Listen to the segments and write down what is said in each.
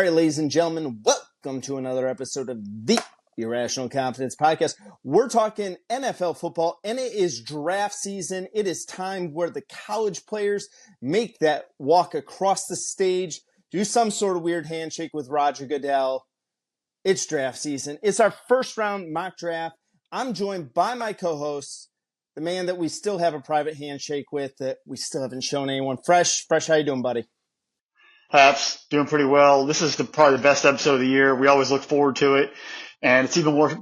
right, ladies and gentlemen, welcome to another episode of the Irrational Confidence Podcast. We're talking NFL football, and it is draft season. It is time where the college players make that walk across the stage, do some sort of weird handshake with Roger Goodell. It's draft season. It's our first round mock draft. I'm joined by my co-hosts, the man that we still have a private handshake with that we still haven't shown anyone. Fresh, how you doing, buddy? Haps, doing pretty well. This is probably the best episode of the year. We always look forward to it. And it's even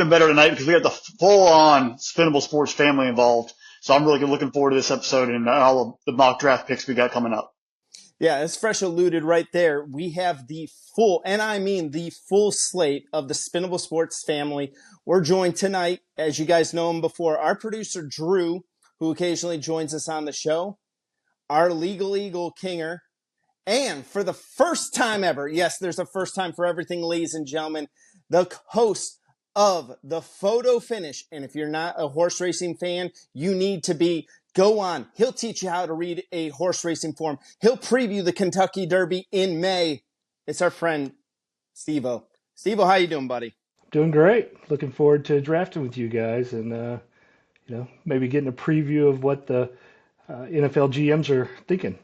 better tonight because we got the full-on Spinnable Sports family involved. So I'm really looking forward to this episode and all of the mock draft picks we got coming up. Yeah, as Fresh alluded right there, we have the full, and I mean the full slate of the Spinnable Sports family. We're joined tonight, as you guys know him before, our producer Drew, who occasionally joins us on the show, our Legal Eagle Kinger, and for the first time ever, yes, there's a first time for everything, ladies and gentlemen, the host of the Photo Finish. And if you're not a horse racing fan, you need to be. Go on. He'll teach you how to read a horse racing form. He'll preview the Kentucky Derby in May. It's our friend, Steve-O. Steve-O, how you doing, buddy? Doing great. Looking forward to drafting with you guys and, maybe getting a preview of what the NFL GMs are thinking.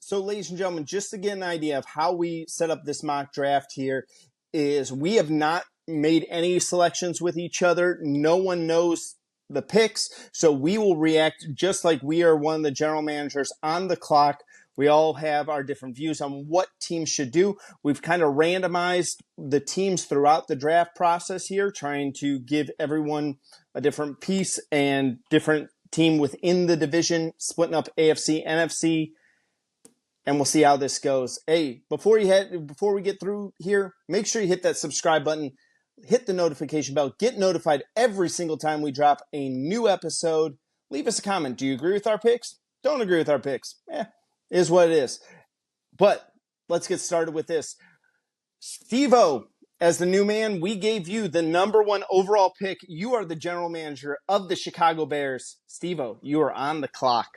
So, ladies and gentlemen, just to get an idea of how we set up this mock draft here is we have not made any selections with each other. No one knows the picks, so we will react just like we are one of the general managers on the clock. We all have our different views on what teams should do. We've kind of randomized the teams throughout the draft process here, trying to give everyone a different piece and different team within the division, splitting up AFC, NFC, and we'll see how this goes. Hey, before we get through here, make sure you hit that subscribe button, hit the notification bell, get notified every single time we drop a new episode. Leave us a comment. Do you agree with our picks? Don't agree with our picks? Is what it is. But let's get started with this. Steve-O, as the new man, we gave you the number one overall pick. You are the general manager of the Chicago Bears. Steve-O, you are on the clock.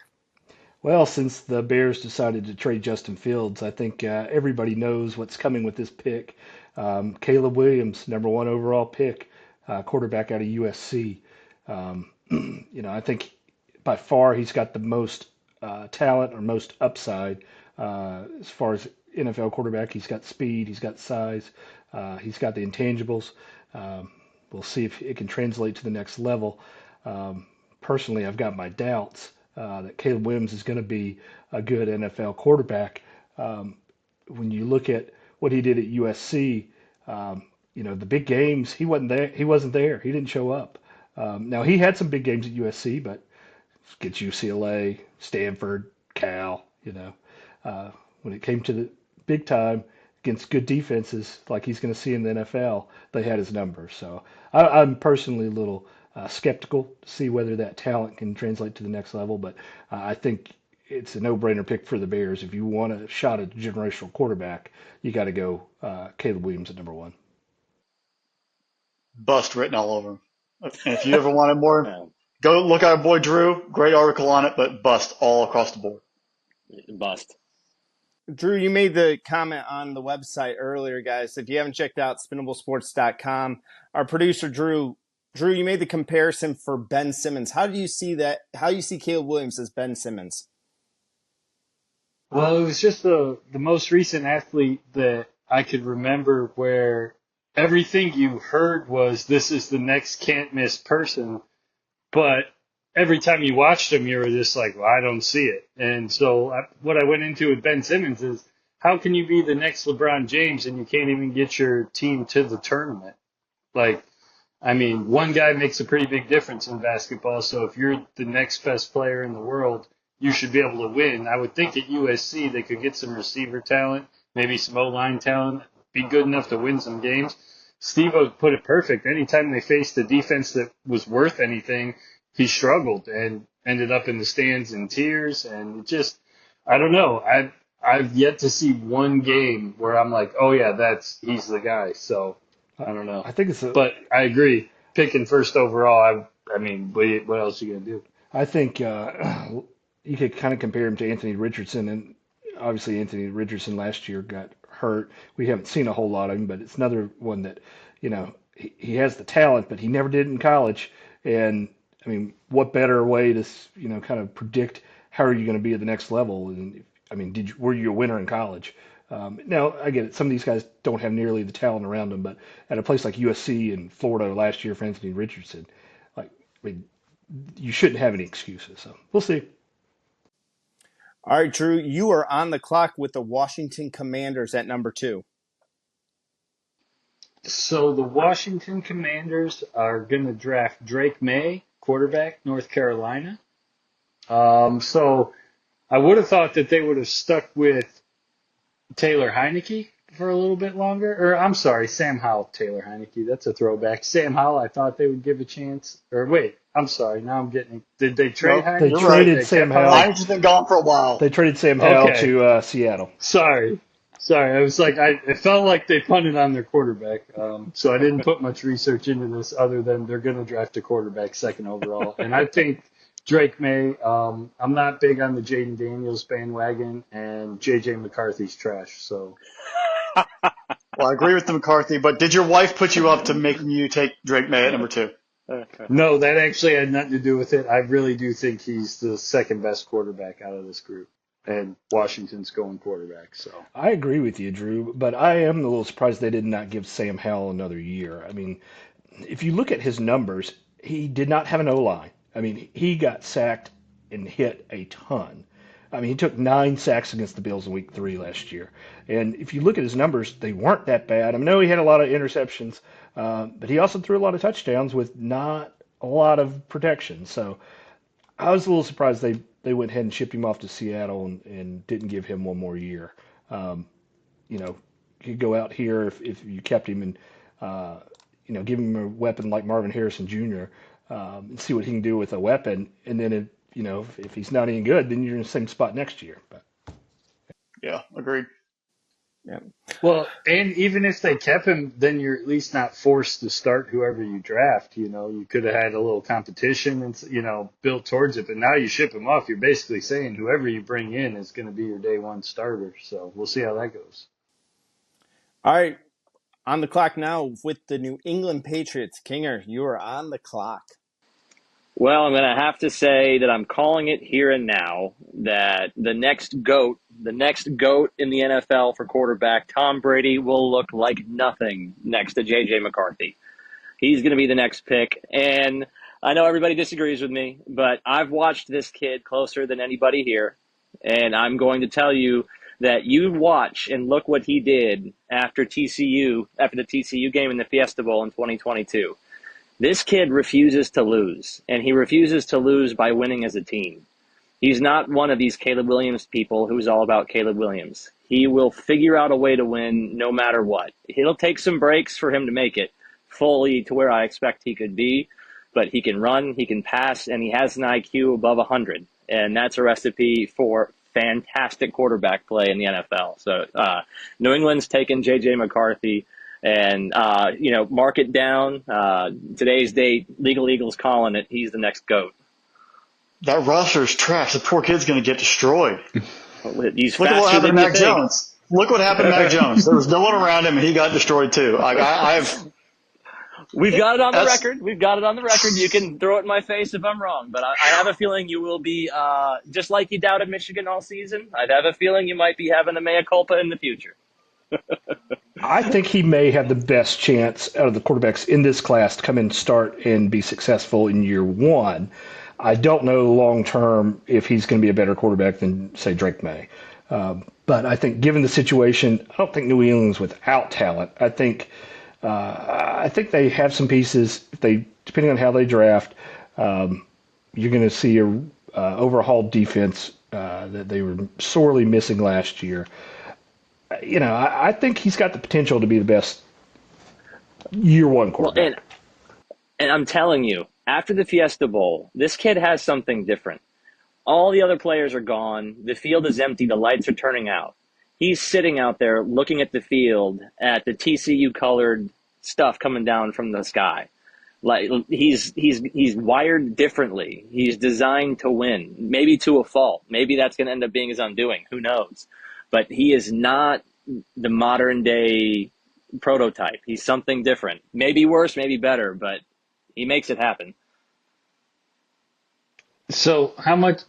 Well, since the Bears decided to trade Justin Fields, I think everybody knows what's coming with this pick. Caleb Williams, number one overall pick, quarterback out of USC. I think by far he's got the most talent or most upside as far as NFL quarterback. He's got speed, he's got size, he's got the intangibles. We'll see if it can translate to the next level. Personally, I've got my doubts that Caleb Williams is going to be a good NFL quarterback. When you look at what he did at USC, the big games, he wasn't there. He didn't show up. Now, he had some big games at USC, but gets UCLA, Stanford, Cal, when it came to the big time against good defenses like he's going to see in the NFL, they had his number. So I'm personally a little skeptical to see whether that talent can translate to the next level, but I think it's a no-brainer pick for the Bears. If you want a shot at a generational quarterback, you got to go Caleb Williams at number one. Bust written all over him. And if you ever wanted more, go look at our boy Drew. Great article on it, but bust all across the board. Bust. Drew, you made the comment on the website earlier, guys. If you haven't checked out spinablesports.com, our producer Drew, you made the comparison for Ben Simmons. How do you see that? How do you see Caleb Williams as Ben Simmons? Well, it was just the most recent athlete that I could remember where everything you heard was this is the next can't miss person, but every time you watched him, you were just like, well, I don't see it. And so what I went into with Ben Simmons is how can you be the next LeBron James and you can't even get your team to the tournament? One guy makes a pretty big difference in basketball. So if you're the next best player in the world, you should be able to win. I would think at USC they could get some receiver talent, maybe some O-line talent, be good enough to win some games. Steve-O put it perfect. Anytime they faced a defense that was worth anything, he struggled and ended up in the stands in tears. And it just, I don't know. I've yet to see one game where I'm like, oh yeah, he's the guy. So I don't know. I think but I agree. Picking first overall, what else are you gonna do? I think you could kind of compare him to Anthony Richardson, and obviously Anthony Richardson last year got hurt. We haven't seen a whole lot of him, but it's another one that, he has the talent, but he never did in college. And I mean, what better way to, kind of predict how are you going to be at the next level? And I mean, were you a winner in college? Now, I get it. Some of these guys don't have nearly the talent around them, but at a place like USC and Florida last year for Anthony Richardson, like, I mean, you shouldn't have any excuses. So we'll see. All right, Drew, you are on the clock with the Washington Commanders at number 2. So the Washington Commanders are going to draft Drake May, quarterback, North Carolina. So I would have thought that they would have stuck with Taylor Heineke for a little bit longer. Or I'm sorry, Sam Howell, Taylor Heineke. That's a throwback. Sam Howell, I thought they would give a chance. Or wait, I'm sorry. Now I'm getting. Did they trade Heineke? They traded right. Sam Howell. Heineke's been gone for a while. They traded Sam Howell to Seattle. Sorry. I was like, it felt like they punted on their quarterback. So I didn't put much research into this other than they're going to draft a quarterback second overall. And I think Drake May, I'm not big on the Jaden Daniels bandwagon, and J.J. McCarthy's trash. So. Well, I agree with the McCarthy, but did your wife put you up to making you take Drake May at number 2? No, that actually had nothing to do with it. I really do think he's the second best quarterback out of this group. And Washington's going quarterback. So I agree with you, Drew, but I am a little surprised they did not give Sam Howell another year. I mean, if you look at his numbers, he did not have an O-line. I mean, he got sacked and hit a ton. I mean, he took 9 sacks against the Bills in Week 3 last year. And if you look at his numbers, they weren't that bad. I know he had a lot of interceptions, but he also threw a lot of touchdowns with not a lot of protection. So I was a little surprised they went ahead and shipped him off to Seattle and didn't give him one more year. He'd go out here if you kept him and, give him a weapon like Marvin Harrison Jr. And see what he can do with a weapon. And then, if he's not any good, then you're in the same spot next year. But Yeah, agreed. Yeah. well, and even if they kept him, then you're at least not forced to start whoever you draft. You could have had a little competition and built towards it. But now you ship him off. You're basically saying whoever you bring in is going to be your day one starter. So we'll see how that goes. All right, on the clock now with the New England Patriots. Kinger, you are on the clock. Well, I'm going to have to say that I'm calling it here and now that the next GOAT in the NFL for quarterback, Tom Brady, will look like nothing next to J.J. McCarthy. He's going to be the next pick. And I know everybody disagrees with me, but I've watched this kid closer than anybody here. And I'm going to tell you that you watch and look what he did after the TCU game in the Fiesta Bowl in 2022. This kid refuses to lose, and he refuses to lose by winning as a team. He's not one of these Caleb Williams people who's all about Caleb Williams. He will figure out a way to win no matter what. It'll take some breaks for him to make it fully to where I expect he could be, but he can run, he can pass, and he has an IQ above 100, and that's a recipe for fantastic quarterback play in the NFL. So New England's taken J.J. McCarthy. And, mark it down. Today's date, Legal Eagles calling it. He's the next GOAT. That roster's trash. The poor kid's going to get destroyed. He's Look at what faster happened to than you Mac think. Jones. Look what happened to Mac Jones. There was no one around him, and he got destroyed too. We've got it on the record. You can throw it in my face if I'm wrong, but I have a feeling you will be, just like you doubted Michigan all season, I'd have a feeling you might be having a mea culpa in the future. I think he may have the best chance out of the quarterbacks in this class to come in and start and be successful in year one. I don't know long term if he's going to be a better quarterback than, say, Drake May. But I think given the situation, I don't think New England's without talent. I think they have some pieces. If they, depending on how they draft, you're going to see a overhauled defense that they were sorely missing last year. I think he's got the potential to be the best year one quarterback. Well, and I'm telling you, after the Fiesta Bowl, this kid has something different. All the other players are gone. The field is empty. The lights are turning out. He's sitting out there looking at the field at the TCU colored stuff coming down from the sky. Like he's wired differently. He's designed to win, maybe to a fault. Maybe that's going to end up being his undoing. Who knows? but he is not the modern day prototype. He's something different. Maybe worse, maybe better, but he makes it happen. So how much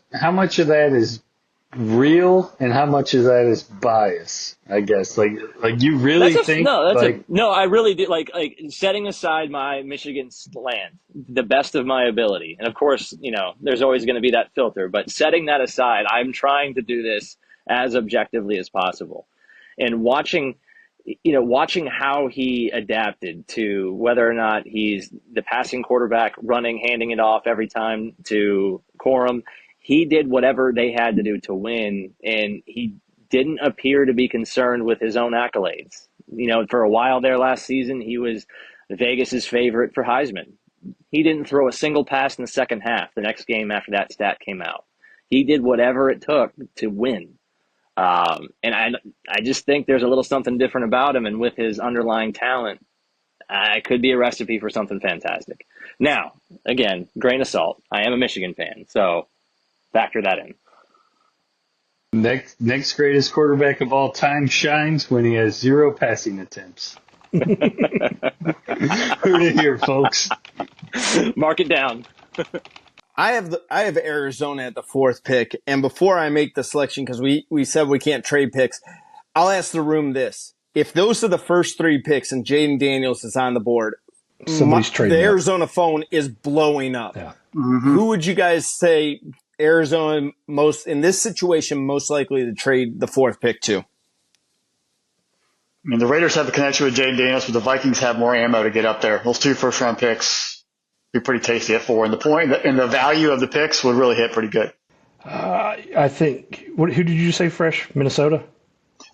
of that is real and how much of that is bias, I guess? Like you really think no, I really do like setting aside my Michigan slant, the best of my ability. And of course, there's always going to be that filter, but setting that aside, I'm trying to do this as objectively as possible. And watching how he adapted to whether or not he's the passing quarterback, running, handing it off every time to Corum. He did whatever they had to do to win, and he didn't appear to be concerned with his own accolades. For a while there last season, he was Vegas's favorite for Heisman. He didn't throw a single pass in the second half. The next game after that stat came out, he did whatever it took to win. And I just think there's a little something different about him, and with his underlying talent, it could be a recipe for something fantastic. Now, again, grain of salt. I am a Michigan fan, so factor that in. Next greatest quarterback of all time shines when he has 0 passing attempts. Heard it here, folks. Mark it down. I have Arizona at the 4th pick, and before I make the selection, because we said we can't trade picks, I'll ask the room this: if those are the first 3 picks and Jaden Daniels is on the board, the Arizona phone is blowing up. Yeah. Mm-hmm. Who would you guys say Arizona in this situation most likely to trade the 4th pick to? I mean, the Raiders have a connection with Jaden Daniels, but the Vikings have more ammo to get up there. Those 2 first-round picks be pretty tasty at 4, and the point and the value of the picks would really hit pretty good. I think. Who did you say? Fresh Minnesota.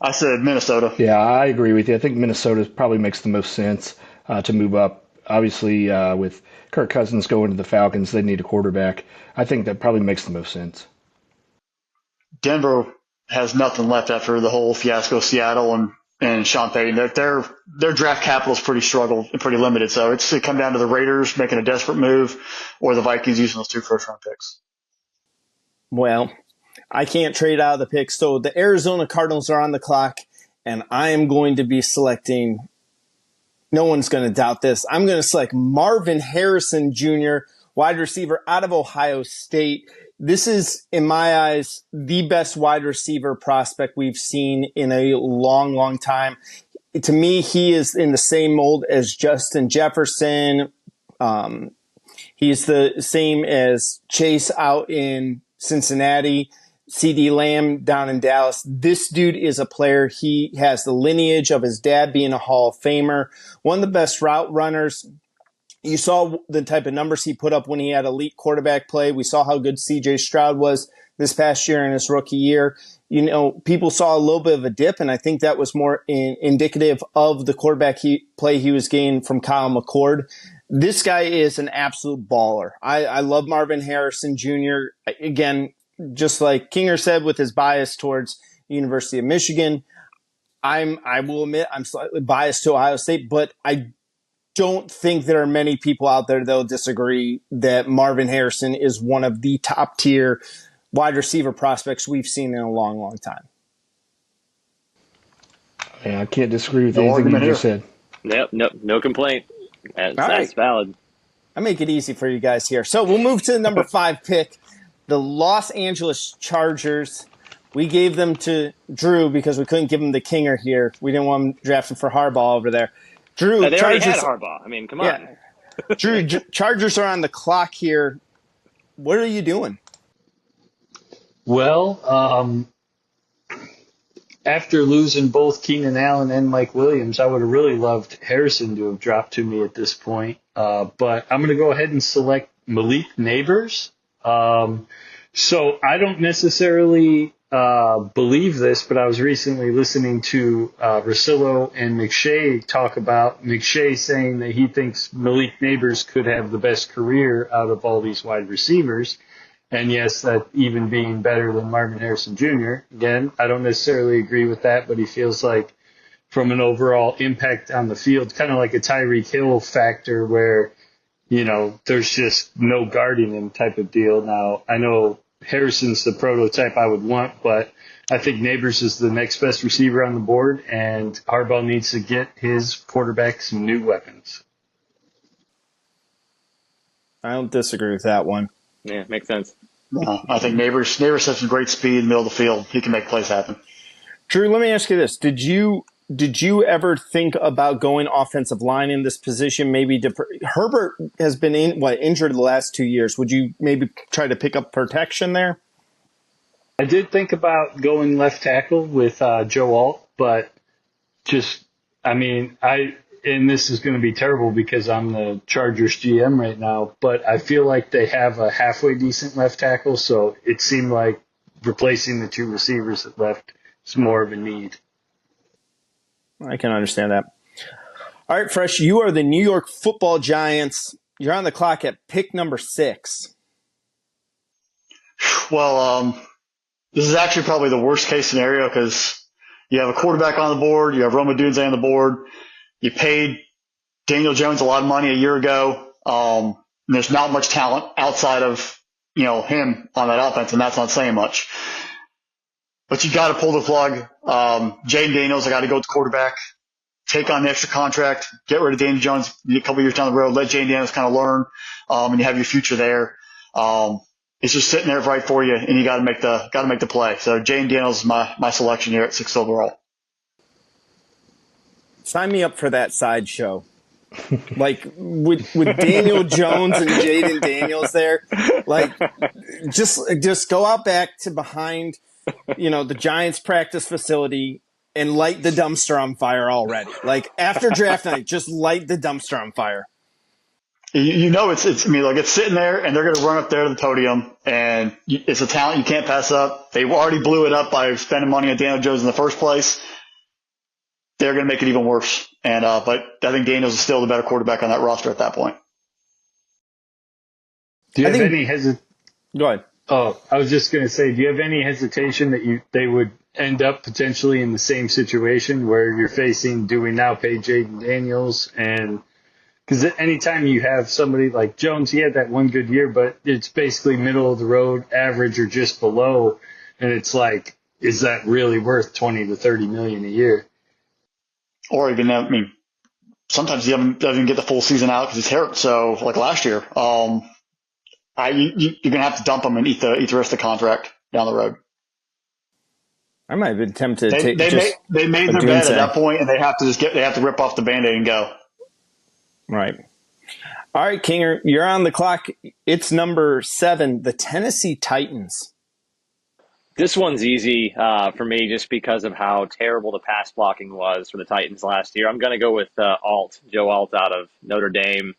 I said Minnesota. Yeah, I agree with you. I think Minnesota probably makes the most sense to move up. Obviously, with Kirk Cousins going to the Falcons, they need a quarterback. I think that probably makes the most sense. Denver has nothing left after the whole fiasco of Seattle and Sean Payton. Their draft capital is pretty limited. So it's going to come down to the Raiders making a desperate move or the Vikings using those 2 first-round picks. Well, I can't trade out of the picks. So the Arizona Cardinals are on the clock, and I am going to be selecting – no one's going to doubt this. I'm going to select Marvin Harrison Jr., wide receiver out of Ohio State. This is, in my eyes, the best wide receiver prospect we've seen in a long, long time. To me, he is in the same mold as Justin Jefferson. He's the same as Chase out in Cincinnati, CeeDee Lamb down in Dallas. This dude is a player. He has the lineage of his dad being a Hall of Famer, one of the best route runners. You saw the type of numbers he put up when he had elite quarterback play. We saw how good C.J. Stroud was this past year in his rookie year. People saw a little bit of a dip, and I think that was more indicative of the quarterback play he was getting from Kyle McCord. This guy is an absolute baller. I love Marvin Harrison Jr. Again, just like Kinger said, with his bias towards University of Michigan, I will admit I'm slightly biased to Ohio State, but I don't think there are many people out there that will disagree that Marvin Harrison is one of the top tier wide receiver prospects we've seen in a long, long time. Yeah, I can't disagree with anything you just said. Yep, no complaint. That's valid. I make it easy for you guys here. So we'll move to the number 5 pick, the Los Angeles Chargers. We gave them to Drew because we couldn't give him the Kinger here. We didn't want him drafting for Harbaugh over there. Drew, they Chargers, already had Harbaugh. I mean, come on. Drew, Chargers are on the clock here. What are you doing? Well, after losing both Keenan Allen and Mike Williams, I would have really loved Harrison to have dropped to me at this point. But I'm going to go ahead and select Malik Neighbors. So I don't necessarily believe this, but I was recently listening to Russillo and McShay talk about McShay saying that he thinks Malik Neighbors could have the best career out of all these wide receivers. And yes, that even being better than Marvin Harrison Jr. Again, I don't necessarily agree with that, but he feels like from an overall impact on the field, kind of like a Tyreek Hill factor where, there's just no guarding him type of deal. Now, I know Harrison's the prototype I would want, but I think Neighbors is the next best receiver on the board, and Harbaugh needs to get his quarterback some new weapons. I don't disagree with that one. Yeah, makes sense. No, I think Neighbors has some great speed in the middle of the field. He can make plays happen. Drew, let me ask you this: Did you ever think about going offensive line in this position? Maybe Herbert has been injured the last 2 years. Would you maybe try to pick up protection there? I did think about going left tackle with Joe Alt, but and this is going to be terrible because I'm the Chargers GM right now, but I feel like they have a halfway decent left tackle, so it seemed like replacing the two receivers at left is more of a need. I can understand that. All right, Fresh, you are the New York Football Giants. You're on the clock at pick number 6. Well, this is actually probably the worst case scenario because you have a quarterback on the board, you have Roma Dunze on the board, you paid Daniel Jones a lot of money a year ago. And there's not much talent outside of him on that offense, and that's not saying much. But you got to pull the plug. Jaden Daniels, I got to go with the quarterback. Take on the extra contract. Get rid of Daniel Jones a couple years down the road. Let Jaden Daniels kind of learn, and you have your future there. It's just sitting there right for you, and you got to make the play. So Jaden Daniels is my selection here at 6th overall. Sign me up for that sideshow. Like with Daniel Jones and Jaden Daniels there, like just go out back to behind, the Giants practice facility and light the dumpster on fire already. Like after draft night, just light the dumpster on fire. It's sitting there and they're going to run up there to the podium and it's a talent you can't pass up. They already blew it up by spending money on Daniel Jones in the first place. They're going to make it even worse. And but I think Daniels is still the better quarterback on that roster at that point. Do you have any hesitation? Go ahead. Oh, I was just going to say, do you have any hesitation that they would end up potentially in the same situation where you're facing, do we now pay Jaden Daniels? And because anytime you have somebody like Jones, he had that one good year, but it's basically middle of the road, average or just below. And it's like, is that really worth 20 to 30 million a year? Or even, sometimes he doesn't even get the full season out because he's hurt. So like last year, you're going to have to dump him and eat the rest of the contract down the road. I might have been tempted to they made their bed at that point, and they have to rip off the Band-Aid and go. Right. All right, Kinger, you're on the clock. It's number 7, the Tennessee Titans. This one's easy for me just because of how terrible the pass blocking was for the Titans last year. I'm going to go with Joe Alt out of Notre Dame.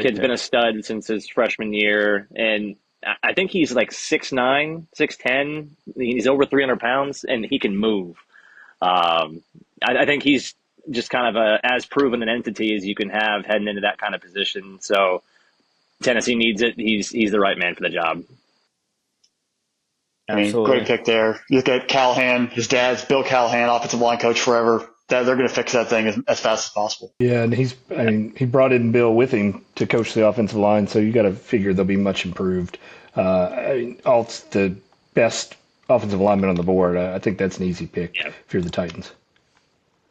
Kid's been a stud since his freshman year, and I think he's like 6'9", 6'10". He's over 300 pounds, and he can move. I think he's just kind of as proven an entity as you can have heading into that kind of position. So Tennessee needs it. He's the right man for the job. Great pick there. You look at Callahan. His dad's Bill Callahan, offensive line coach forever. They're going to fix that thing as fast as possible. Yeah, and he brought in Bill with him to coach the offensive line, so you got to figure they'll be much improved. Alt's the best offensive lineman on the board. I think that's an easy pick if you're the Titans.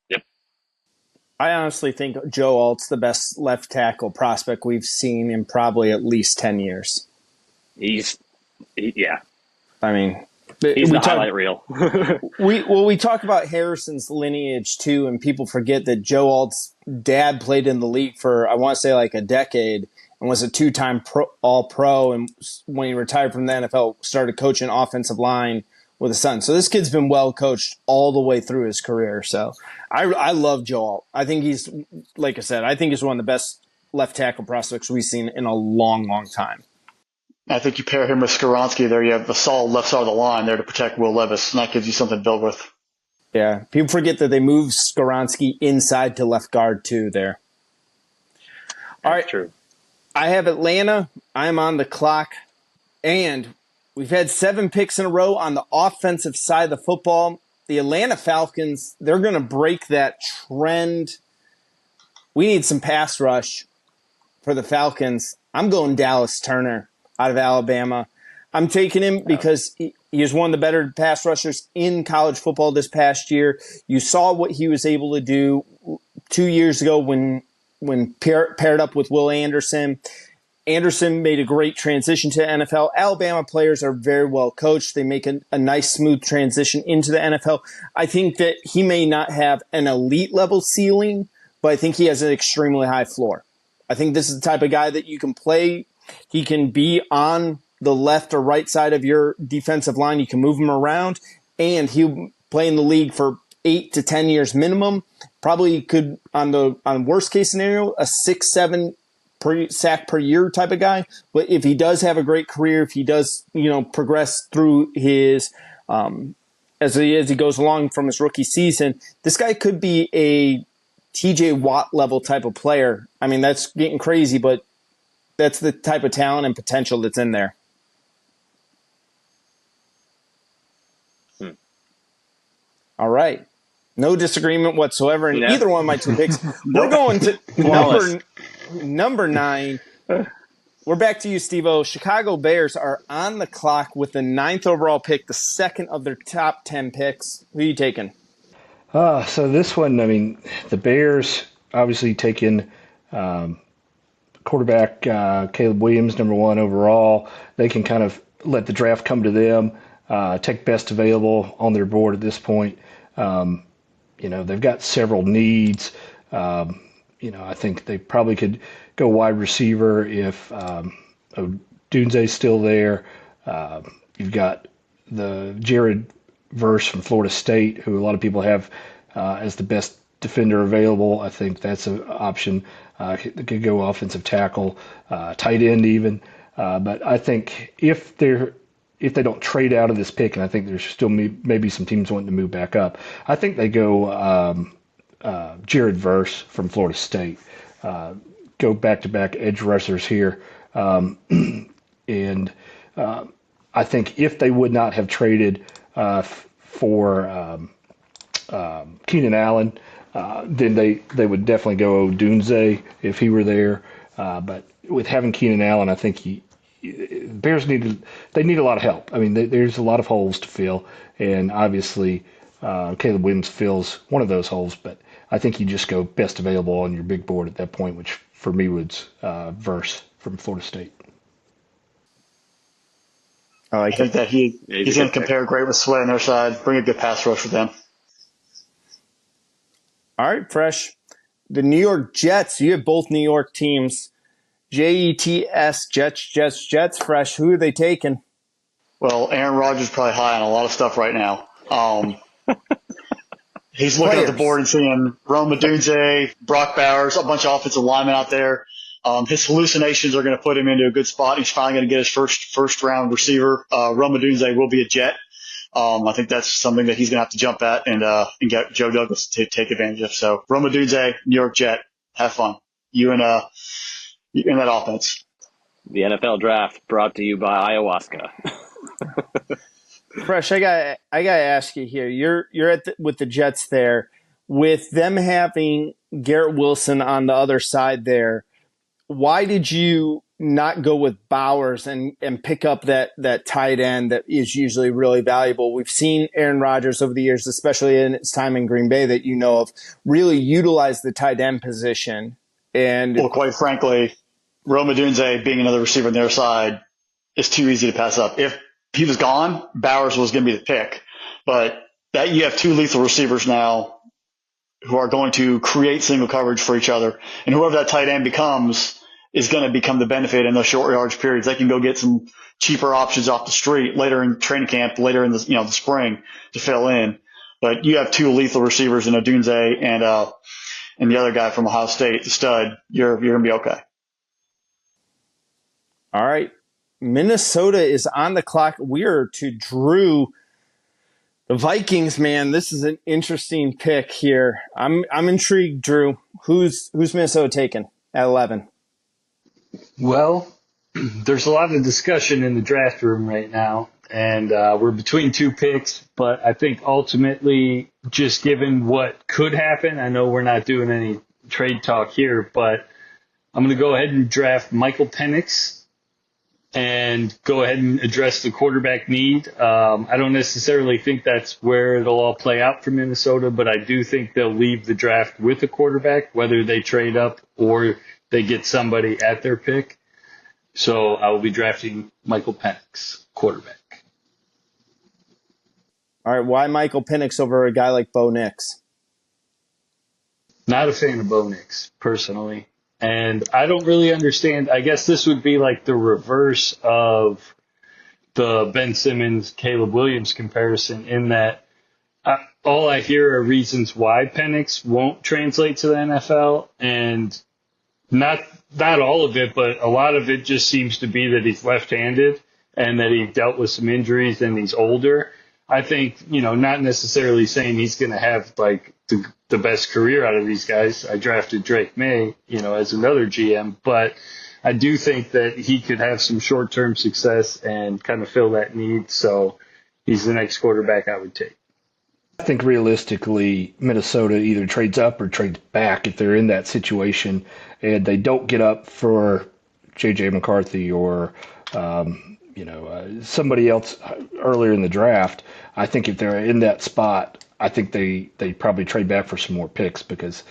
Yep. I honestly think Joe Alt's the best left tackle prospect we've seen in probably at least 10 years. He's the highlight reel. we talk about Harrison's lineage too, and people forget that Joe Alt's dad played in the league for, I want to say, like a decade and was a 2-time All-Pro, and when he retired from the NFL, started coaching offensive line with his son. So this kid's been well coached all the way through his career. So I love Joe Alt. I think he's, like I said, I think he's one of the best left tackle prospects we've seen in a long, long time. I think you pair him with Skoronski there. You have the solid left side of the line there to protect Will Levis, and that gives you something to build with. Yeah, people forget that they moved Skoronski inside to left guard too there. All right, true. I have Atlanta. I'm on the clock, and we've had 7 picks in a row on the offensive side of the football. The Atlanta Falcons, they're going to break that trend. We need some pass rush for the Falcons. I'm going Dallas Turner out of Alabama. I'm taking him because he is one of the better pass rushers in college football this past year. You saw what he was able to do 2 years ago when paired up with Will Anderson. Anderson made a great transition to the NFL. Alabama players are very well coached. They make a nice, smooth transition into the NFL. I think that he may not have an elite level ceiling, but I think he has an extremely high floor. I think this is the type of guy that you can play. He can be on the left or right side of your defensive line. You can move him around, and he'll play in the league for 8 to 10 years minimum. Probably could, on worst case scenario, a 6-7 sack per year type of guy. But if he does have a great career, if he does progress through his as he goes along from his rookie season, this guy could be a TJ Watt level type of player. I mean, that's getting crazy, but that's the type of talent and potential that's in there. All right. No disagreement whatsoever in either one of my two picks. We're going to number 9. We're back to you, Steve-O. Chicago Bears are on the clock with the 9th overall pick, the second of their top 10 picks. Who are you taking? So this one, I mean, the Bears obviously taking quarterback Caleb Williams, number 1 overall. They can kind of let the draft come to them, take best available on their board at this point. They've got several needs. I think they probably could go wide receiver if Odunze's still there. You've got the Jared Verse from Florida State, who a lot of people have as the best defender available. I think that's an option. They could go offensive tackle, tight end even. But I think if they don't trade out of this pick, and I think there's still maybe some teams wanting to move back up, I think they go Jared Verse from Florida State. Go back-to-back edge rushers here. And I think if they would not have traded for Keenan Allen, then they would definitely go Odunze if he were there. But with having Keenan Allen, I think Bears need a lot of help. I mean, there's a lot of holes to fill, and obviously Caleb Williams fills one of those holes. But I think you just go best available on your big board at that point, which for me was Verse from Florida State. I think that he's going to compare great with Sweat on their side, bring a good pass rush for them. All right, Fresh. The New York Jets. You have both New York teams. Jets, Jets. Fresh. Who are they taking? Well, Aaron Rodgers is probably high on a lot of stuff right now. He's looking at the board and seeing Rome Odunze, Brock Bowers, a bunch of offensive linemen out there. His hallucinations are going to put him into a good spot. He's finally going to get his first round receiver. Rome Odunze will be a Jet. I think that's something that he's going to have to jump at and get Joe Douglas to take advantage of. So Rome Odunze, New York Jet, have fun. You in that offense. The NFL draft brought to you by ayahuasca. Fresh, I gotta ask you here. You're with the Jets there, with them having Garrett Wilson on the other side there. Why did you not go with Bowers and pick up that tight end that is usually really valuable? We've seen Aaron Rodgers over the years, especially in his time in Green Bay that you know of, really utilize the tight end position. And well, quite frankly, Rome Odunze being another receiver on their side is too easy to pass up. If he was gone, Bowers was going to be the pick. But that you have two lethal receivers now who are going to create single coverage for each other. And whoever that tight end becomes is going to become the benefit in those short yardage periods. They can go get some cheaper options off the street later in training camp, later in the spring to fill in. But you have two lethal receivers in Odunze and the other guy from Ohio State, the stud. You're going to be okay. All right. Minnesota is on the clock. We are to Drew. The Vikings, man, this is an interesting pick here. I'm intrigued, Drew. Who's Minnesota taking at 11? Well, there's a lot of discussion in the draft room right now, and we're between two picks, but I think ultimately, just given what could happen, I know we're not doing any trade talk here, but I'm going to go ahead and draft Michael Penix and go ahead and address the quarterback need. I don't necessarily think that's where it'll all play out for Minnesota, but I do think they'll leave the draft with a quarterback, whether they trade up or they get somebody at their pick. So I will be drafting Michael Penix, quarterback. All right, why Michael Penix over a guy like Bo Nix? Not a fan of Bo Nix, personally. And I don't really understand. I guess this would be like the reverse of the Ben Simmons, Caleb Williams comparison in that all I hear are reasons why Penix won't translate to the NFL. And not all of it, but a lot of it just seems to be that he's left-handed and that he dealt with some injuries and he's older. I think, not necessarily saying he's going to have like the best career out of these guys. I drafted Drake May, as another GM, but I do think that he could have some short-term success and kind of fill that need. So he's the next quarterback I would take. I think realistically, Minnesota either trades up or trades back if they're in that situation and they don't get up for J.J. McCarthy or somebody else earlier in the draft. I think if they're in that spot, I think they probably trade back for some more picks because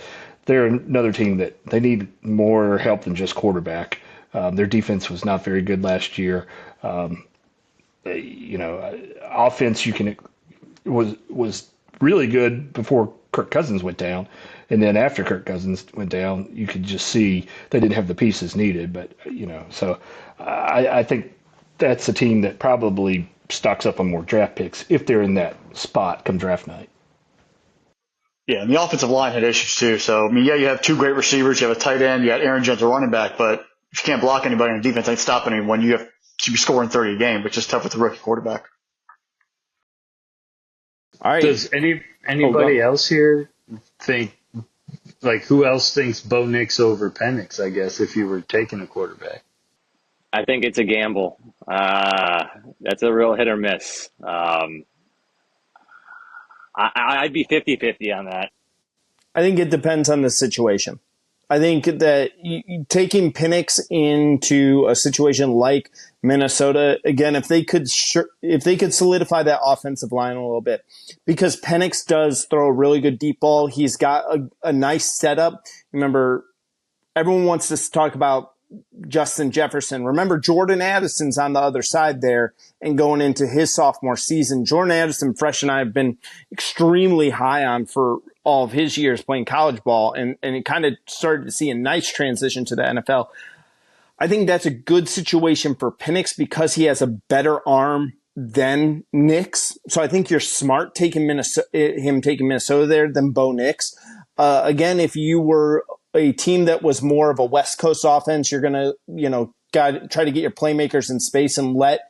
they're another team that they need more help than just quarterback. Their defense was not very good last year. Offense was really good before Kirk Cousins went down, and then after Kirk Cousins went down, you could just see they didn't have the pieces needed. But so I think that's a team that probably stocks up on more draft picks if they're in that spot come draft night. Yeah, and the offensive line had issues too. So, you have two great receivers. You have a tight end. You got Aaron Jones, a running back. But if you can't block anybody on defense, ain't stopping anyone. You should be scoring 30 a game, which is tough with a rookie quarterback. All right. Does anybody else here think, like, who else thinks Bo Nix over Penix, I guess, if you were taking a quarterback? I think it's a gamble. That's a real hit or miss. I'd be 50-50 on that. I think it depends on the situation. I think that taking Penix into a situation like Minnesota, again, if they could solidify that offensive line a little bit, because Penix does throw a really good deep ball. He's got a nice setup. Remember, everyone wants to talk about Justin Jefferson. Remember, Jordan Addison's on the other side there and going into his sophomore season. Jordan Addison, fresh, and I have been extremely high on for all of his years playing college ball, and it kind of started to see a nice transition to the NFL. I think that's a good situation for Penix because he has a better arm than Nix. So I think you're smart taking Minnesota there than Bo Nix. Again, if you were a team that was more of a West Coast offense, you're going to, try to get your playmakers in space and let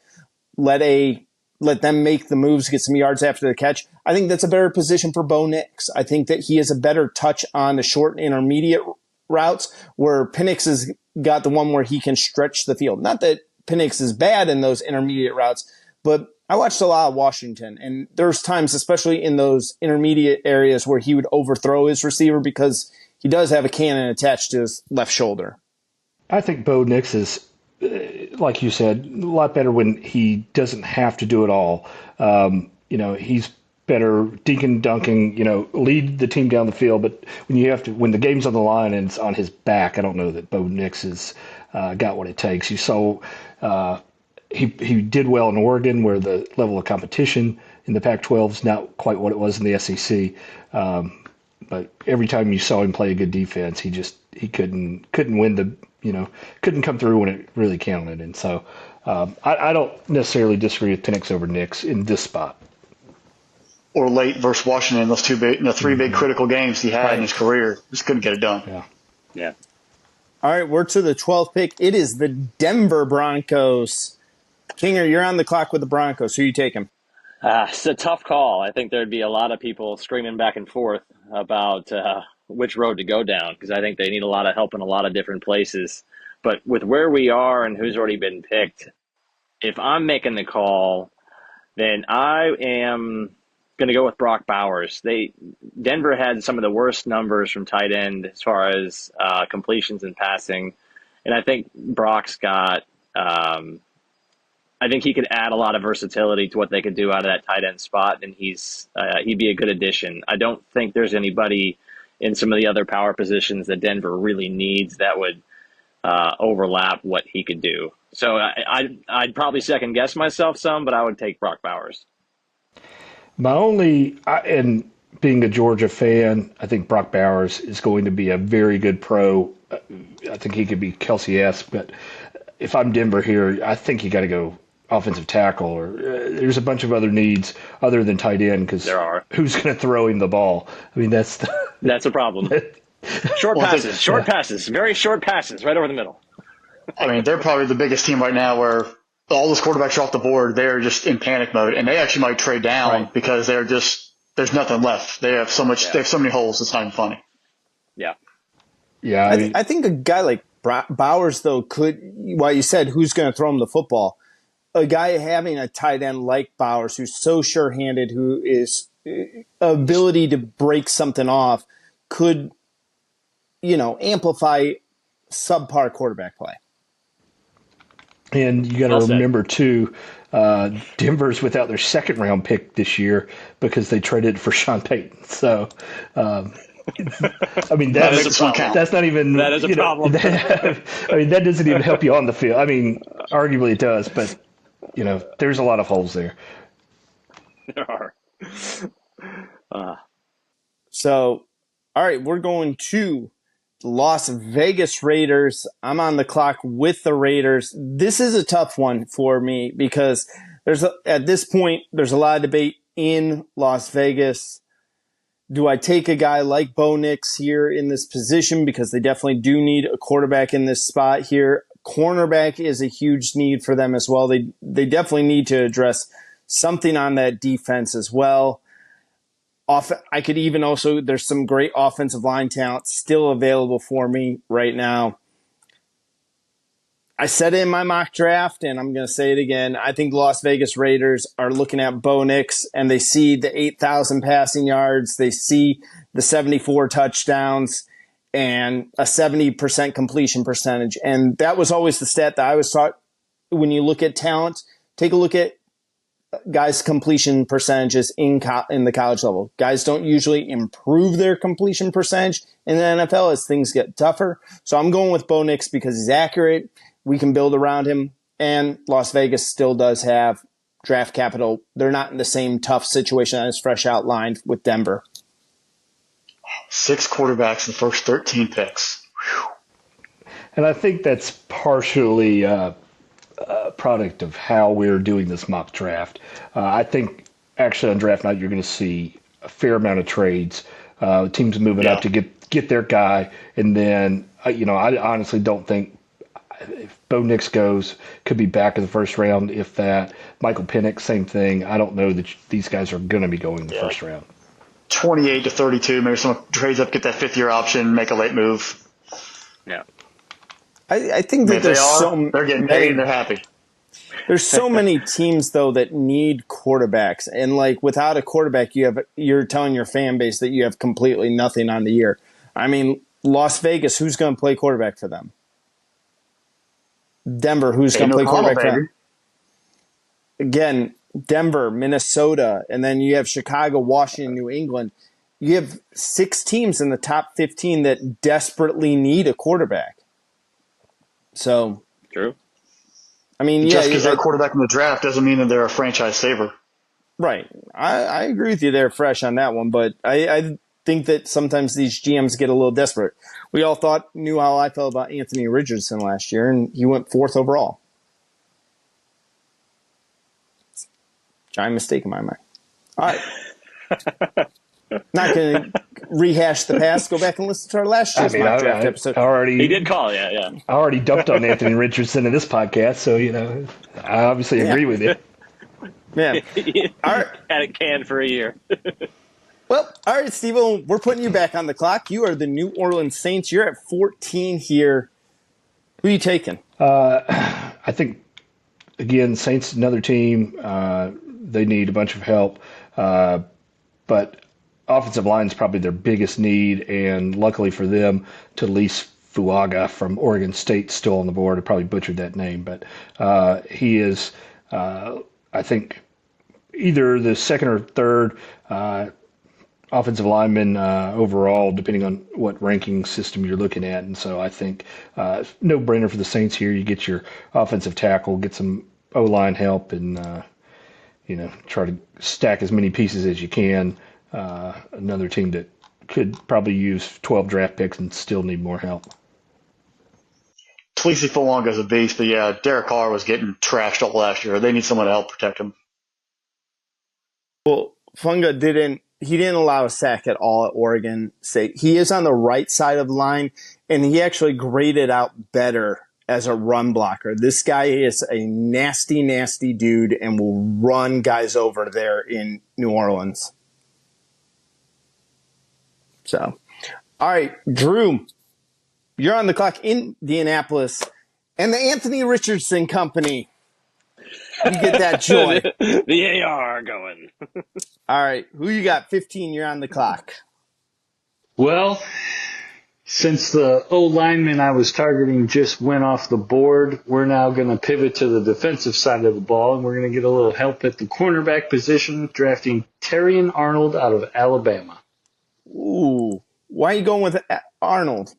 them make the moves, get some yards after the catch. I think that's a better position for Bo Nix. I think that he has a better touch on the short and intermediate routes, where Penix has got the one where he can stretch the field. Not that Penix is bad in those intermediate routes, but I watched a lot of Washington, and there's times, especially in those intermediate areas, where he would overthrow his receiver because he does have a cannon attached to his left shoulder. I think Bo Nix is, like you said, a lot better when he doesn't have to do it all. He's better dinking, dunking, lead the team down the field. But when the game's on the line and it's on his back, I don't know that Bo Nix has got what it takes. You saw he did well in Oregon, where the level of competition in the Pac-12 is not quite what it was in the SEC. But every time you saw him play a good defense, he couldn't win couldn't come through when it really counted. And so I don't necessarily disagree with Penix over Nix in this spot. Or late versus Washington, those three big critical games he had in his career, just couldn't get it done. Yeah. All right, we're to the 12th pick. It is the Denver Broncos. Kinger, you're on the clock with the Broncos. Who are you taking? It's a tough call. I think there'd be a lot of people screaming back and forth about which road to go down, because I think they need a lot of help in a lot of different places. But with where we are and who's already been picked, if I'm making the call, then I am going to go with Brock Bowers. Denver had some of the worst numbers from tight end as far as completions and passing, and I think Brock's got I think he could add a lot of versatility to what they could do out of that tight end spot, and he'd be a good addition. I don't think there's anybody in some of the other power positions that Denver really needs that would overlap what he could do. So I'd probably second guess myself some, but I would take Brock Bowers. And being a Georgia fan, I think Brock Bowers is going to be a very good pro. I think he could be Kelsey-esque, but if I'm Denver here, I think you got to go offensive tackle, or there's a bunch of other needs other than tight end, because who's going to throw him the ball? I mean, that's a problem. Short passes, very short passes, right over the middle. I mean, they're probably the biggest team right now where all those quarterbacks are off the board. They're just in panic mode, and they actually might trade down because there's nothing left. They have so much. They have so many holes. It's not even funny. Yeah. Yeah. I think a guy like Bowers, though, could. While you said who's going to throw him the football, a guy having a tight end like Bowers, who's so sure-handed, who is ability to break something off, could, amplify subpar quarterback play. And you got to remember, too, Denver's without their second-round pick this year because they traded for Sean Payton. So, I mean, that's not even – that is a problem. I mean, that doesn't even help you on the field. I mean, arguably it does, but, there's a lot of holes there. There are. So, all right, we're going to Las Vegas Raiders. I'm on the clock with the Raiders. This is a tough one for me because at this point, there's a lot of debate in Las Vegas. Do I take a guy like Bo Nix here in this position, because they definitely do need a quarterback in this spot here? Cornerback is a huge need for them as well. They definitely need to address something on that defense as well. I could even also, there's some great offensive line talent still available for me right now. I said it in my mock draft, and I'm going to say it again. I think Las Vegas Raiders are looking at Bo Nix, and they see the 8,000 passing yards. They see the 74 touchdowns and a 70% completion percentage. And that was always the stat that I was taught when you look at talent. Take a look at guys' completion percentages in the college level. Guys don't usually improve their completion percentage in the NFL as things get tougher. So I'm going with Bo Nix because he's accurate. We can build around him. And Las Vegas still does have draft capital. They're not in the same tough situation as fresh outlined with Denver. 6 quarterbacks in the first 13 picks. Whew. And I think that's partially a product of how we're doing this mock draft. I think actually on draft night you're going to see a fair amount of trades, teams moving up to get their guy, and then I honestly don't think if Bo Nix goes, could be back in the first round. If that, Michael Penix, same thing. I don't know that these guys are going to be going in the first round. 28 to 32, maybe someone trades up, get that 5th-year option, make a late move. Yeah. I think that they're getting paid and they're happy. There's so many teams though that need quarterbacks, and like without a quarterback, you're telling your fan base that you have completely nothing on the year. I mean, Las Vegas, who's going to play quarterback for them? Denver, who's going to play quarterback for them? Again, Denver, Minnesota, and then you have Chicago, Washington, New England. You have 6 teams in the top 15 that desperately need a quarterback. So true. I mean, just because they're a quarterback in the draft doesn't mean that they're a franchise saver. Right. I agree with you there, Fresh, on that one. But I think that sometimes these GMs get a little desperate. We all knew how I felt about Anthony Richardson last year, and he went 4th overall. Giant mistake in my mind. All right. Not going to rehash the past. Go back and listen to our last year's mock draft episode. He did call, yeah. I already dumped on Anthony Richardson in this podcast, so, I obviously agree with you. Yeah. All right. Had it canned for a year. Well, all right, Steve, we're putting you back on the clock. You are the New Orleans Saints. You're at 14 here. Who are you taking? I think, again, Saints, another team. They need a bunch of help. But offensive line is probably their biggest need, and luckily for them, Talise Fuaga from Oregon State still on the board. I probably butchered that name, but he is I think either the second or third offensive lineman overall, depending on what ranking system you're looking at. And so I think no brainer for the Saints here. You get your offensive tackle, get some O-line help, and try to stack as many pieces as you can. Another team that could probably use 12 draft picks and still need more help. Taliese Fuonga's a beast, but yeah, Derek Carr was getting trashed all last year. They need someone to help protect him. Well, Funga didn't allow a sack at all at Oregon State. He is on the right side of the line, and he actually graded out better as a run blocker. This guy is a nasty, nasty dude and will run guys over there in New Orleans. So, all right, Drew, you're on the clock in Indianapolis, and the Anthony Richardson Company. You get that joy. The AR going. All right, who you got? 15, you're on the clock. Well, since the O-lineman I was targeting just went off the board, we're now going to pivot to the defensive side of the ball, and we're going to get a little help at the cornerback position, drafting Terrion Arnold out of Alabama. Ooh, why are you going with Arnold?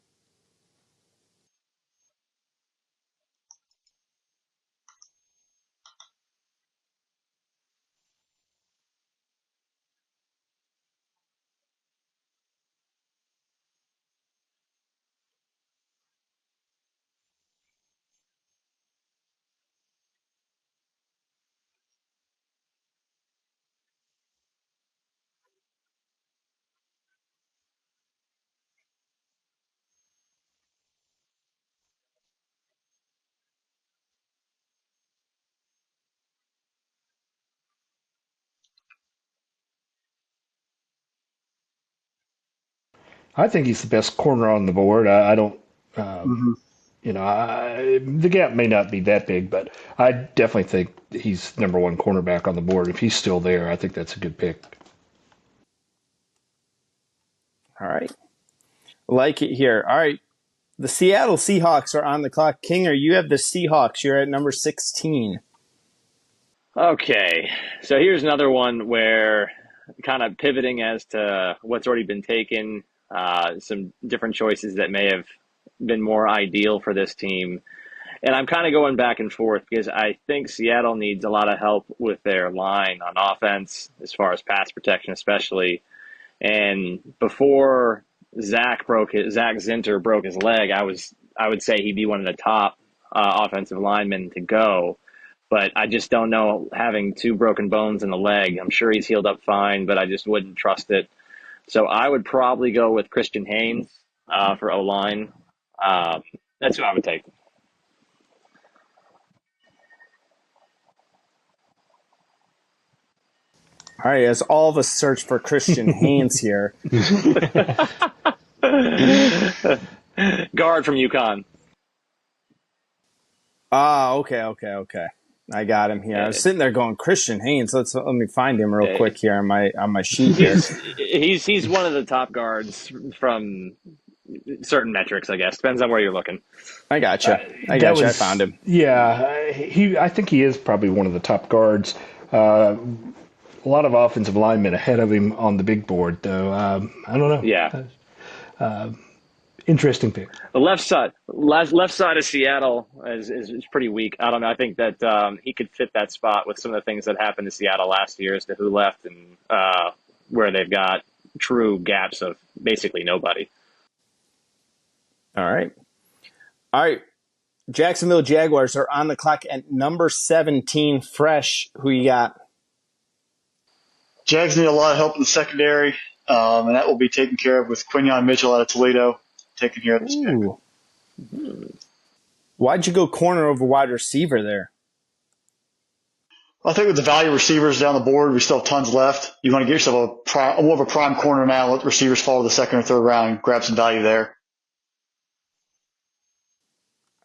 I think he's the best corner on the board. I don't, the gap may not be that big, but I definitely think he's number one cornerback on the board. If he's still there, I think that's a good pick. All right. Like it here. All right. The Seattle Seahawks are on the clock. Kinger, you have the Seahawks. You're at number 16. Okay, so here's another one where kind of pivoting as to what's already been taken, some different choices that may have been more ideal for this team. And I'm kind of going back and forth because I think Seattle needs a lot of help with their line on offense, as far as pass protection especially. And before Zach Zinter broke his leg, I would say he'd be one of the top offensive linemen to go. But I just don't know, having two broken bones in the leg. I'm sure he's healed up fine, but I just wouldn't trust it. So I would probably go with Christian Haynes for O-line. That's who I would take. All right, as all of us search for Christian Haynes here. Guard from UConn. Okay. I got him here. I was sitting there going, Christian Haynes. Let me find him real quick here on my sheet here. He's one of the top guards from certain metrics, I guess. Depends on where you're looking. I gotcha. I found him. Yeah, I think he is probably one of the top guards. A lot of offensive linemen ahead of him on the big board, though. I don't know. Yeah. Interesting pick. The left side of Seattle is pretty weak. I don't know. I think that he could fit that spot with some of the things that happened to Seattle last year as to who left and where they've got true gaps of basically nobody. All right. Jacksonville Jaguars are on the clock at number 17. Fresh, who you got? Jags need a lot of help in the secondary, and that will be taken care of with Quinyon Mitchell out of Toledo taking care of this pick. Why'd you go corner over wide receiver there? I think with the value receivers down the board, we still have tons left. You want to get yourself more of a prime corner now. Let receivers fall to the second or third round and grab some value there.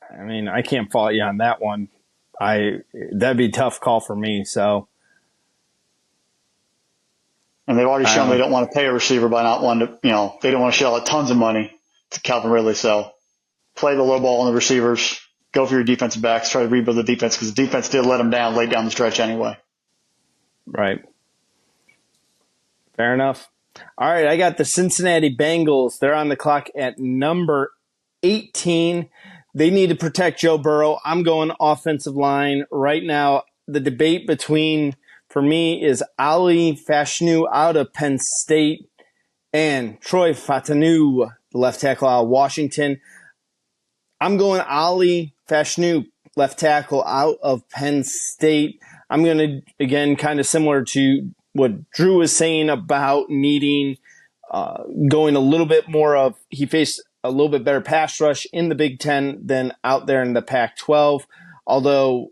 I mean, I can't fault you on that one. That'd be a tough call for me. So, and they've already shown they don't want to pay a receiver by not wanting to. They don't want to shell out tons of money to Calvin Ridley. So, play the low ball on the receivers. go for your defensive backs, try to rebuild the defense because the defense did let them down late down the stretch anyway. Right. Fair enough. All right, I got the Cincinnati Bengals. They're on the clock at number 18. They need to protect Joe Burrow. I'm going offensive line right now. The debate for me, is Ali Fashanu out of Penn State and Troy Fautanu, the left tackle out of Washington. I'm going Ali Fashanu, left tackle out of Penn State. I'm going to, again, kind of similar to what Drew was saying about needing going a little bit more of, he faced a little bit better pass rush in the Big Ten than out there in the Pac-12. Although,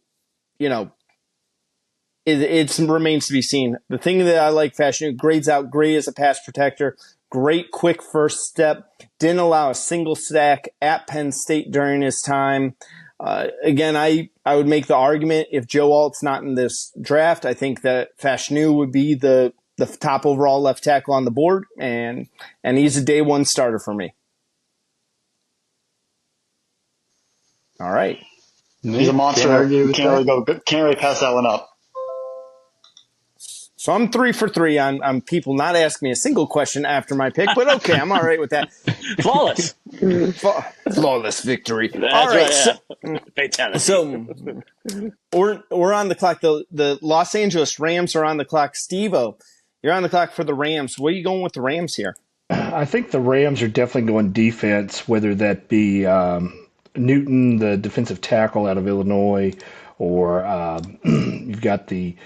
it remains to be seen. The thing that I like, Fashion, grades out great as a pass protector, great quick first step, didn't allow a single sack at Penn State during his time. Again, I would make the argument if Joe Alt's not in this draft, I think that Fashanu would be the top overall left tackle on the board, and he's a day one starter for me. All right. He's a monster. Can't really pass that one up. So I'm 3 for 3 on people not asking me a single question after my pick, but okay, I'm all right with that. Flawless. Flawless victory. That's all right. Yeah. Fatality. So we're on the clock. The Los Angeles Rams are on the clock. Steve-O, you're on the clock for the Rams. What are you going with the Rams here? I think the Rams are definitely going defense, whether that be Newton, the defensive tackle out of Illinois, or you've got the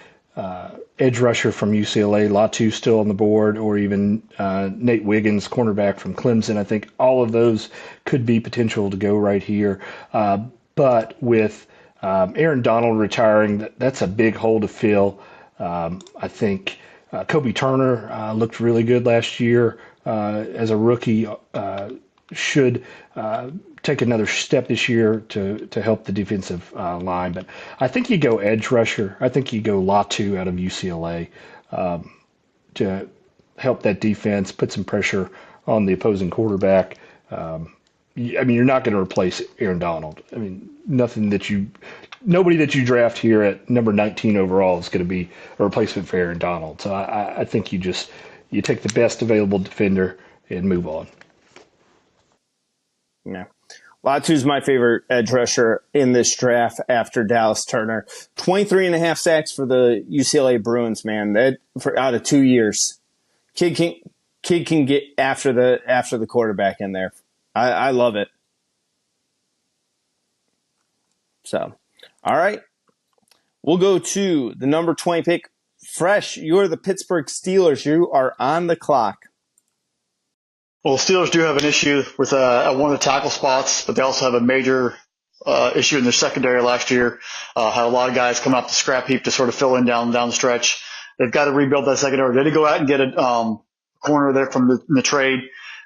edge rusher from UCLA, Latu still on the board, or even Nate Wiggins, cornerback from Clemson. I think all of those could be potential to go right here. But with Aaron Donald retiring, that's a big hole to fill. I think Kobe Turner looked really good last year as a rookie. Should take another step this year to help the defensive line. But I think you go edge rusher. I think you go Latu out of UCLA to help that defense, put some pressure on the opposing quarterback. You're not going to replace Aaron Donald. Nobody that you draft here at number 19 overall is going to be a replacement for Aaron Donald. So I think you take the best available defender and move on. Yeah. Latu's my favorite edge rusher in this draft after Dallas Turner. 23 and a half sacks for the UCLA Bruins, man. That for out of 2 years. Kid can get after the quarterback in there. I love it. So, all right. We'll go to the number 20 pick. Fresh, you're the Pittsburgh Steelers. You are on the clock. Well, the Steelers do have an issue with at one of the tackle spots, but they also have a major issue in their secondary last year. Had a lot of guys come off the scrap heap to sort of fill in down the stretch. They've got to rebuild that secondary. They did go out and get a corner there from the trade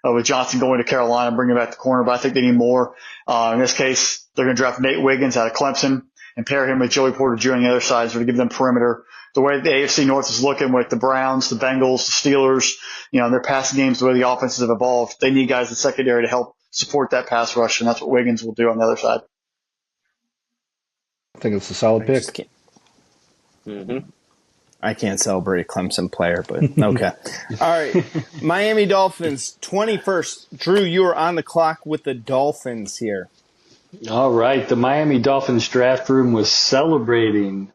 with Johnson going to Carolina, bringing back the corner, but I think they need more. In this case, they're going to draft Nate Wiggins out of Clemson and pair him with Joey Porter Jr. on the other side to give them perimeter. The way the AFC North is looking with the Browns, the Bengals, the Steelers, their passing games, the way the offenses have evolved, they need guys in the secondary to help support that pass rush, and that's what Wiggins will do on the other side. I think it's a solid pick. Mm-hmm. I can't celebrate a Clemson player, but okay. All right. Miami Dolphins, 21st. Drew, you are on the clock with the Dolphins here. All right. The Miami Dolphins draft room was celebrating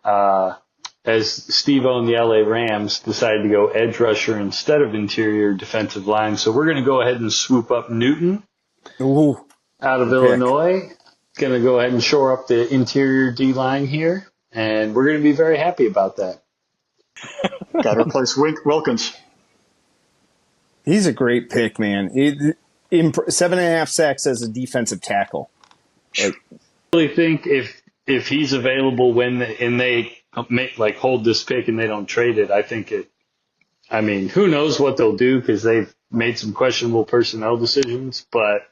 as Steve-O and the LA Rams decided to go edge rusher instead of interior defensive line. So we're going to go ahead and swoop up Newton out of Illinois. Going to go ahead and shore up the interior D-line here, and we're going to be very happy about that. Got to replace Wilkins. He's a great pick, man. 7.5 sacks as a defensive tackle. I really think if he's available and they hold this pick and they don't trade it, I think who knows what they'll do because they've made some questionable personnel decisions, but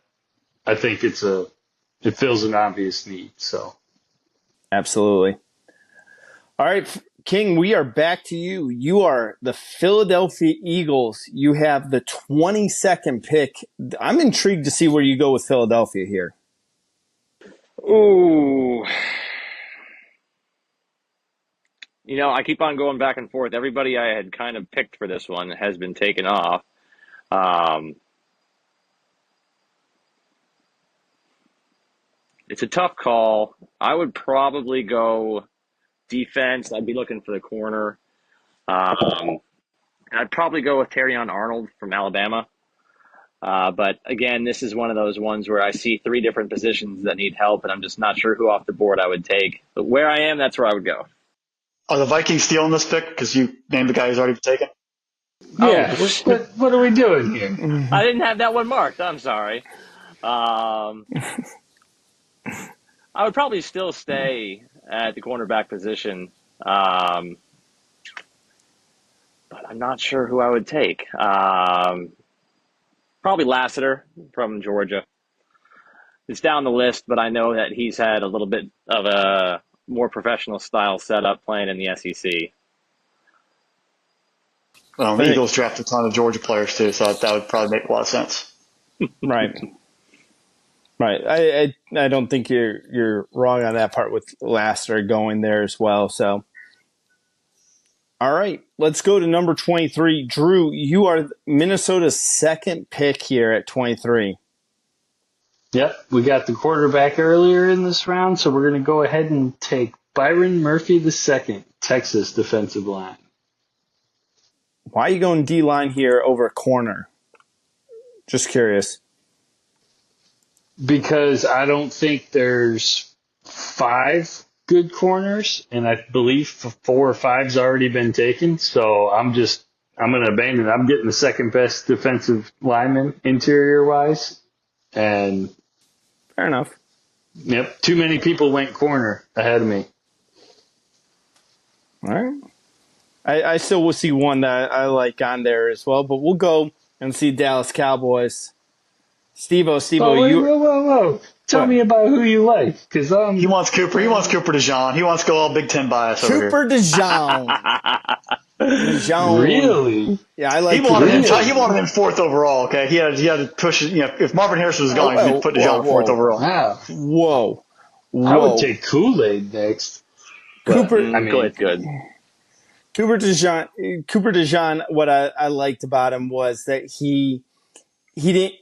I think it fills an obvious need. So, absolutely. All right, King, we are back to you. You are the Philadelphia Eagles. You have the 22nd pick. I'm intrigued to see where you go with Philadelphia here. Ooh. I keep on going back and forth. Everybody I had kind of picked for this one has been taken off. It's a tough call. I would probably go defense. I'd be looking for the corner. I'd probably go with Terrion Arnold from Alabama. But again, this is one of those ones where I see three different positions that need help, and I'm just not sure who off the board I would take. But where I am, that's where I would go. Are the Vikings stealing this pick because you named the guy who's already taken? Yeah, what are we doing here? I didn't have that one marked. I'm sorry. I would probably still stay at the cornerback position, but I'm not sure who I would take. Probably Lassiter from Georgia. It's down the list, but I know that he's had a little bit of a more professional style setup playing in the SEC. The Eagles draft a ton of Georgia players too, so that would probably make a lot of sense. Right. I don't think you're wrong on that part with Lassiter going there as well. So, all right, let's go to number 23. Drew, you are Minnesota's second pick here at 23. Yep, we got the quarterback earlier in this round, so we're going to go ahead and take Byron Murphy II, Texas defensive line. Why are you going D-line here over corner? Just curious. Because I don't think there's 5 good corners, and I believe 4 or 5's already been taken. So I'm going to abandon it. I'm getting the second best defensive lineman interior wise, and Fair enough. Yep, too many people went corner ahead of me. All right. I still will see one that I like on there as well, but we'll go and see Dallas Cowboys. Steve-O, Whoa. Tell me about who you like, because he wants Cooper. He wants Cooper DeJean. He wants to go all Big Ten bias over here. Cooper DeJean. Really? Yeah, I like. He wanted him 4th overall. Okay, he had to push it. If Marvin Harrison was gone, he'd put DeJean 4th overall. Wow. Whoa. I would take Kool-Aid next. Cooper. Kool-Aid's good. Cooper DeJean. What I liked about him was that he didn't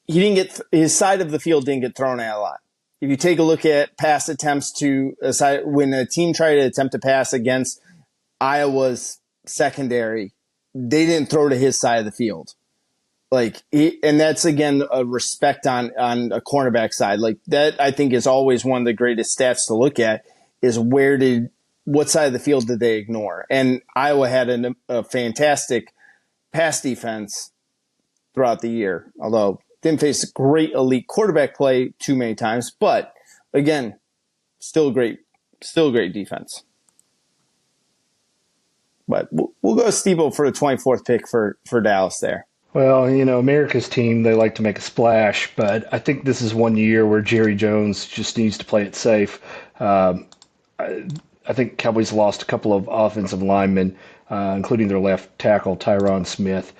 get his side of the field didn't get thrown at a lot. If you take a look at pass attempts when a team tried to attempt to pass against Iowa's secondary, they didn't throw to his side of the field. And that's again a respect on a cornerback side. Like that, I think is always one of the greatest stats to look at is what side of the field did they ignore? And Iowa had a fantastic pass defense throughout the year, although didn't face great elite quarterback play too many times. But again, still great defense. But we'll go Steve-O for the 24th pick for Dallas there. Well, America's team, they like to make a splash, but I think this is one year where Jerry Jones just needs to play it safe. I think Cowboys lost a couple of offensive linemen, including their left tackle, Tyron Smith.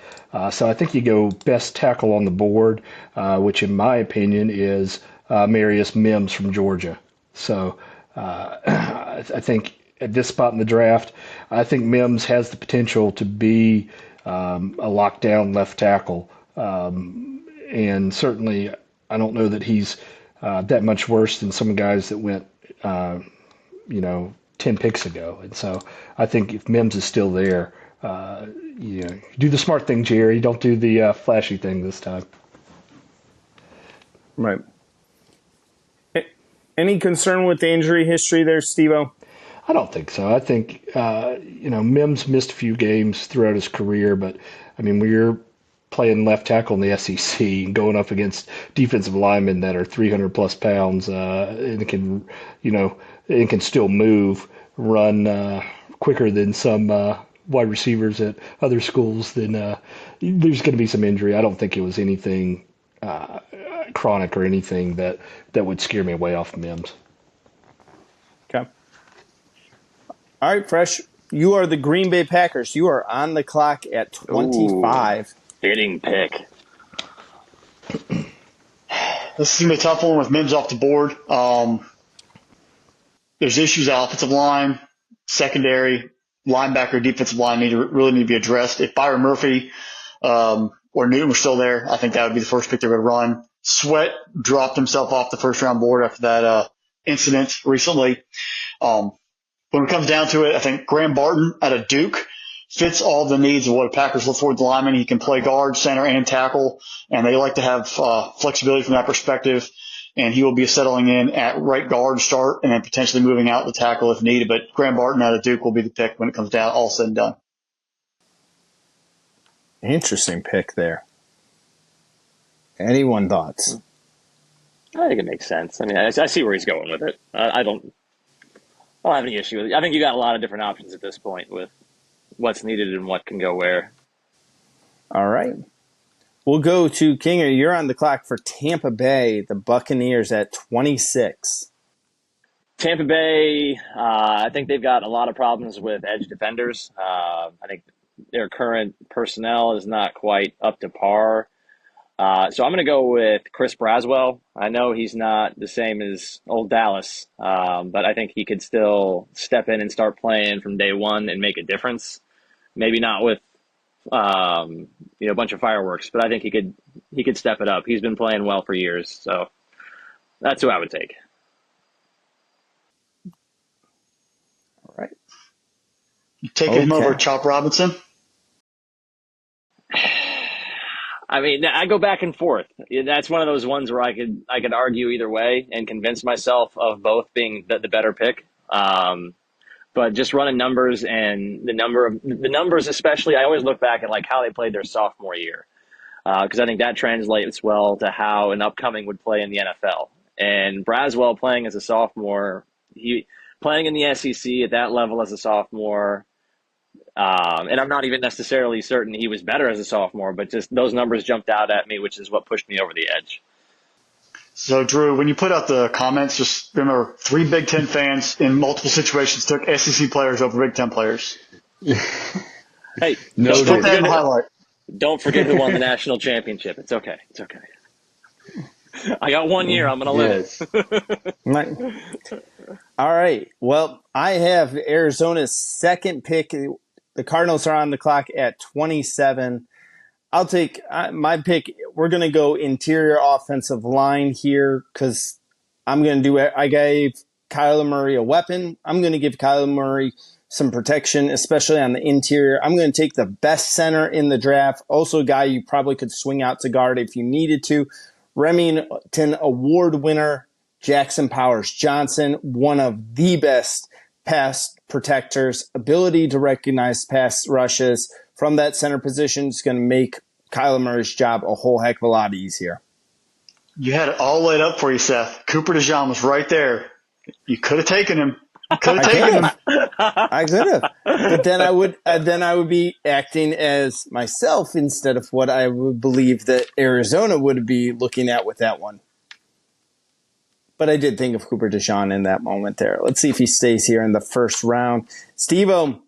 So I think you go best tackle on the board, which in my opinion is Marius Mims from Georgia. So I think at this spot in the draft, I think Mims has the potential to be a lockdown left tackle. And certainly I don't know that he's that much worse than some guys that went, 10 picks ago. And so I think if Mims is still there, do the smart thing, Jerry. Don't do the flashy thing this time. Right. Any concern with the injury history there, Steve-O? I don't think so. I think, Mims missed a few games throughout his career, but, when you're playing left tackle in the SEC and going up against defensive linemen that are 300-plus pounds and can still move, run quicker than some wide receivers at other schools, then there's going to be some injury. I don't think it was anything chronic or anything that would scare me away off Mims. Okay. All right, Fresh. You are the Green Bay Packers. You are on the clock at 25. Hitting pick. This is going to be a tough one with Mims off the board. There's issues at offensive line, secondary, linebacker, defensive line really need to be addressed. If Byron Murphy or Newton were still there, I think that would be the first pick they would run. Sweat dropped himself off the first-round board after that incident recently. When it comes down to it, I think Graham Barton out of Duke fits all the needs of what Packers look for with the lineman. He can play guard, center, and tackle, and they like to have flexibility from that perspective. And he will be settling in at right guard start and then potentially moving out the tackle if needed. But Graham Barton out of Duke will be the pick when it comes down, all said and done. Interesting pick there. Anyone thoughts? I think it makes sense. I mean, I see where he's going with it. I don't have any issue with it. I think you got a lot of different options at this point with what's needed and what can go where. All right. We'll go to Kinger. You're on the clock for Tampa Bay, the Buccaneers at 26. Tampa Bay, I think they've got a lot of problems with edge defenders. I think their current personnel is not quite up to par. So I'm going to go with Chris Braswell. I know he's not the same as old Dallas, but I think he could still step in and start playing from day one and make a difference. Maybe not with a bunch of fireworks, but I think he could step it up. He's been playing well for years, so that's who I would take. All right. You taking him over Chop Robinson? I mean, I go back and forth. That's one of those ones where I could argue either way and convince myself of both being the better pick. But just running numbers and the numbers, especially, I always look back at like how they played their sophomore year, because I think that translates well to how an upcoming would play in the NFL. And Braswell playing as a sophomore, he playing in the SEC at that level as a sophomore, and I'm not even necessarily certain he was better as a sophomore, but just those numbers jumped out at me, which is what pushed me over the edge. So, Drew, when you put out the comments, just remember 3 Big Ten fans in multiple situations took SEC players over Big Ten players. Hey, No, just put that in the highlight. Don't forget who won the national championship. It's okay. It's okay. I got 1 year. I'm going to live it. All right. Well, I have Arizona's second pick. The Cardinals are on the clock at 27. I'll take my pick. We're going to go interior offensive line here because I'm going to do it. I gave Kyler Murray a weapon. I'm going to give Kyler Murray some protection, especially on the interior. I'm going to take the best center in the draft, also a guy you probably could swing out to guard if you needed to. Remington Award winner Jackson Powers Johnson, one of the best pass protectors, ability to recognize pass rushes from that center position is going to make Kyler Murray's job a whole heck of a lot easier. You had it all laid up for you, Seth. Cooper DeJean was right there. You could have taken him. I could have, but then I would be acting as myself instead of what I would believe that Arizona would be looking at with that one. But I did think of Cooper DeJean in that moment there. Let's see if he stays here in the first round. Steve-O,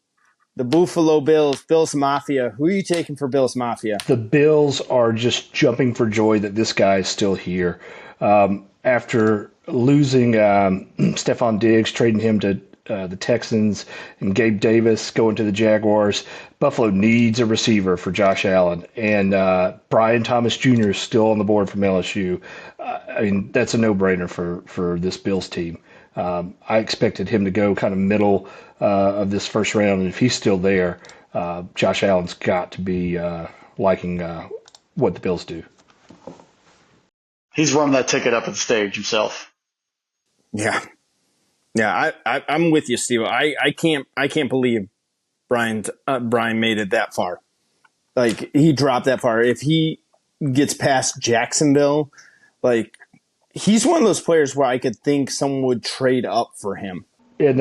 the Buffalo Bills Mafia. Who are you taking for Bills Mafia? The Bills are just jumping for joy that this guy is still here. After losing Stephon Diggs, trading him to the Texans, and Gabe Davis going to the Jaguars, Buffalo needs a receiver for Josh Allen. And Brian Thomas Jr. is still on the board from LSU. I mean, that's a no-brainer for this Bills team. I expected him to go kind of middle of this first round, and if he's still there, Josh Allen's got to be liking what the Bills do. He's running that ticket up at the stage himself. Yeah, I'm with you, Steve. I can't believe Brian made it that far. Like, he dropped that far. If he gets past Jacksonville, like, he's one of those players where I could think someone would trade up for him. And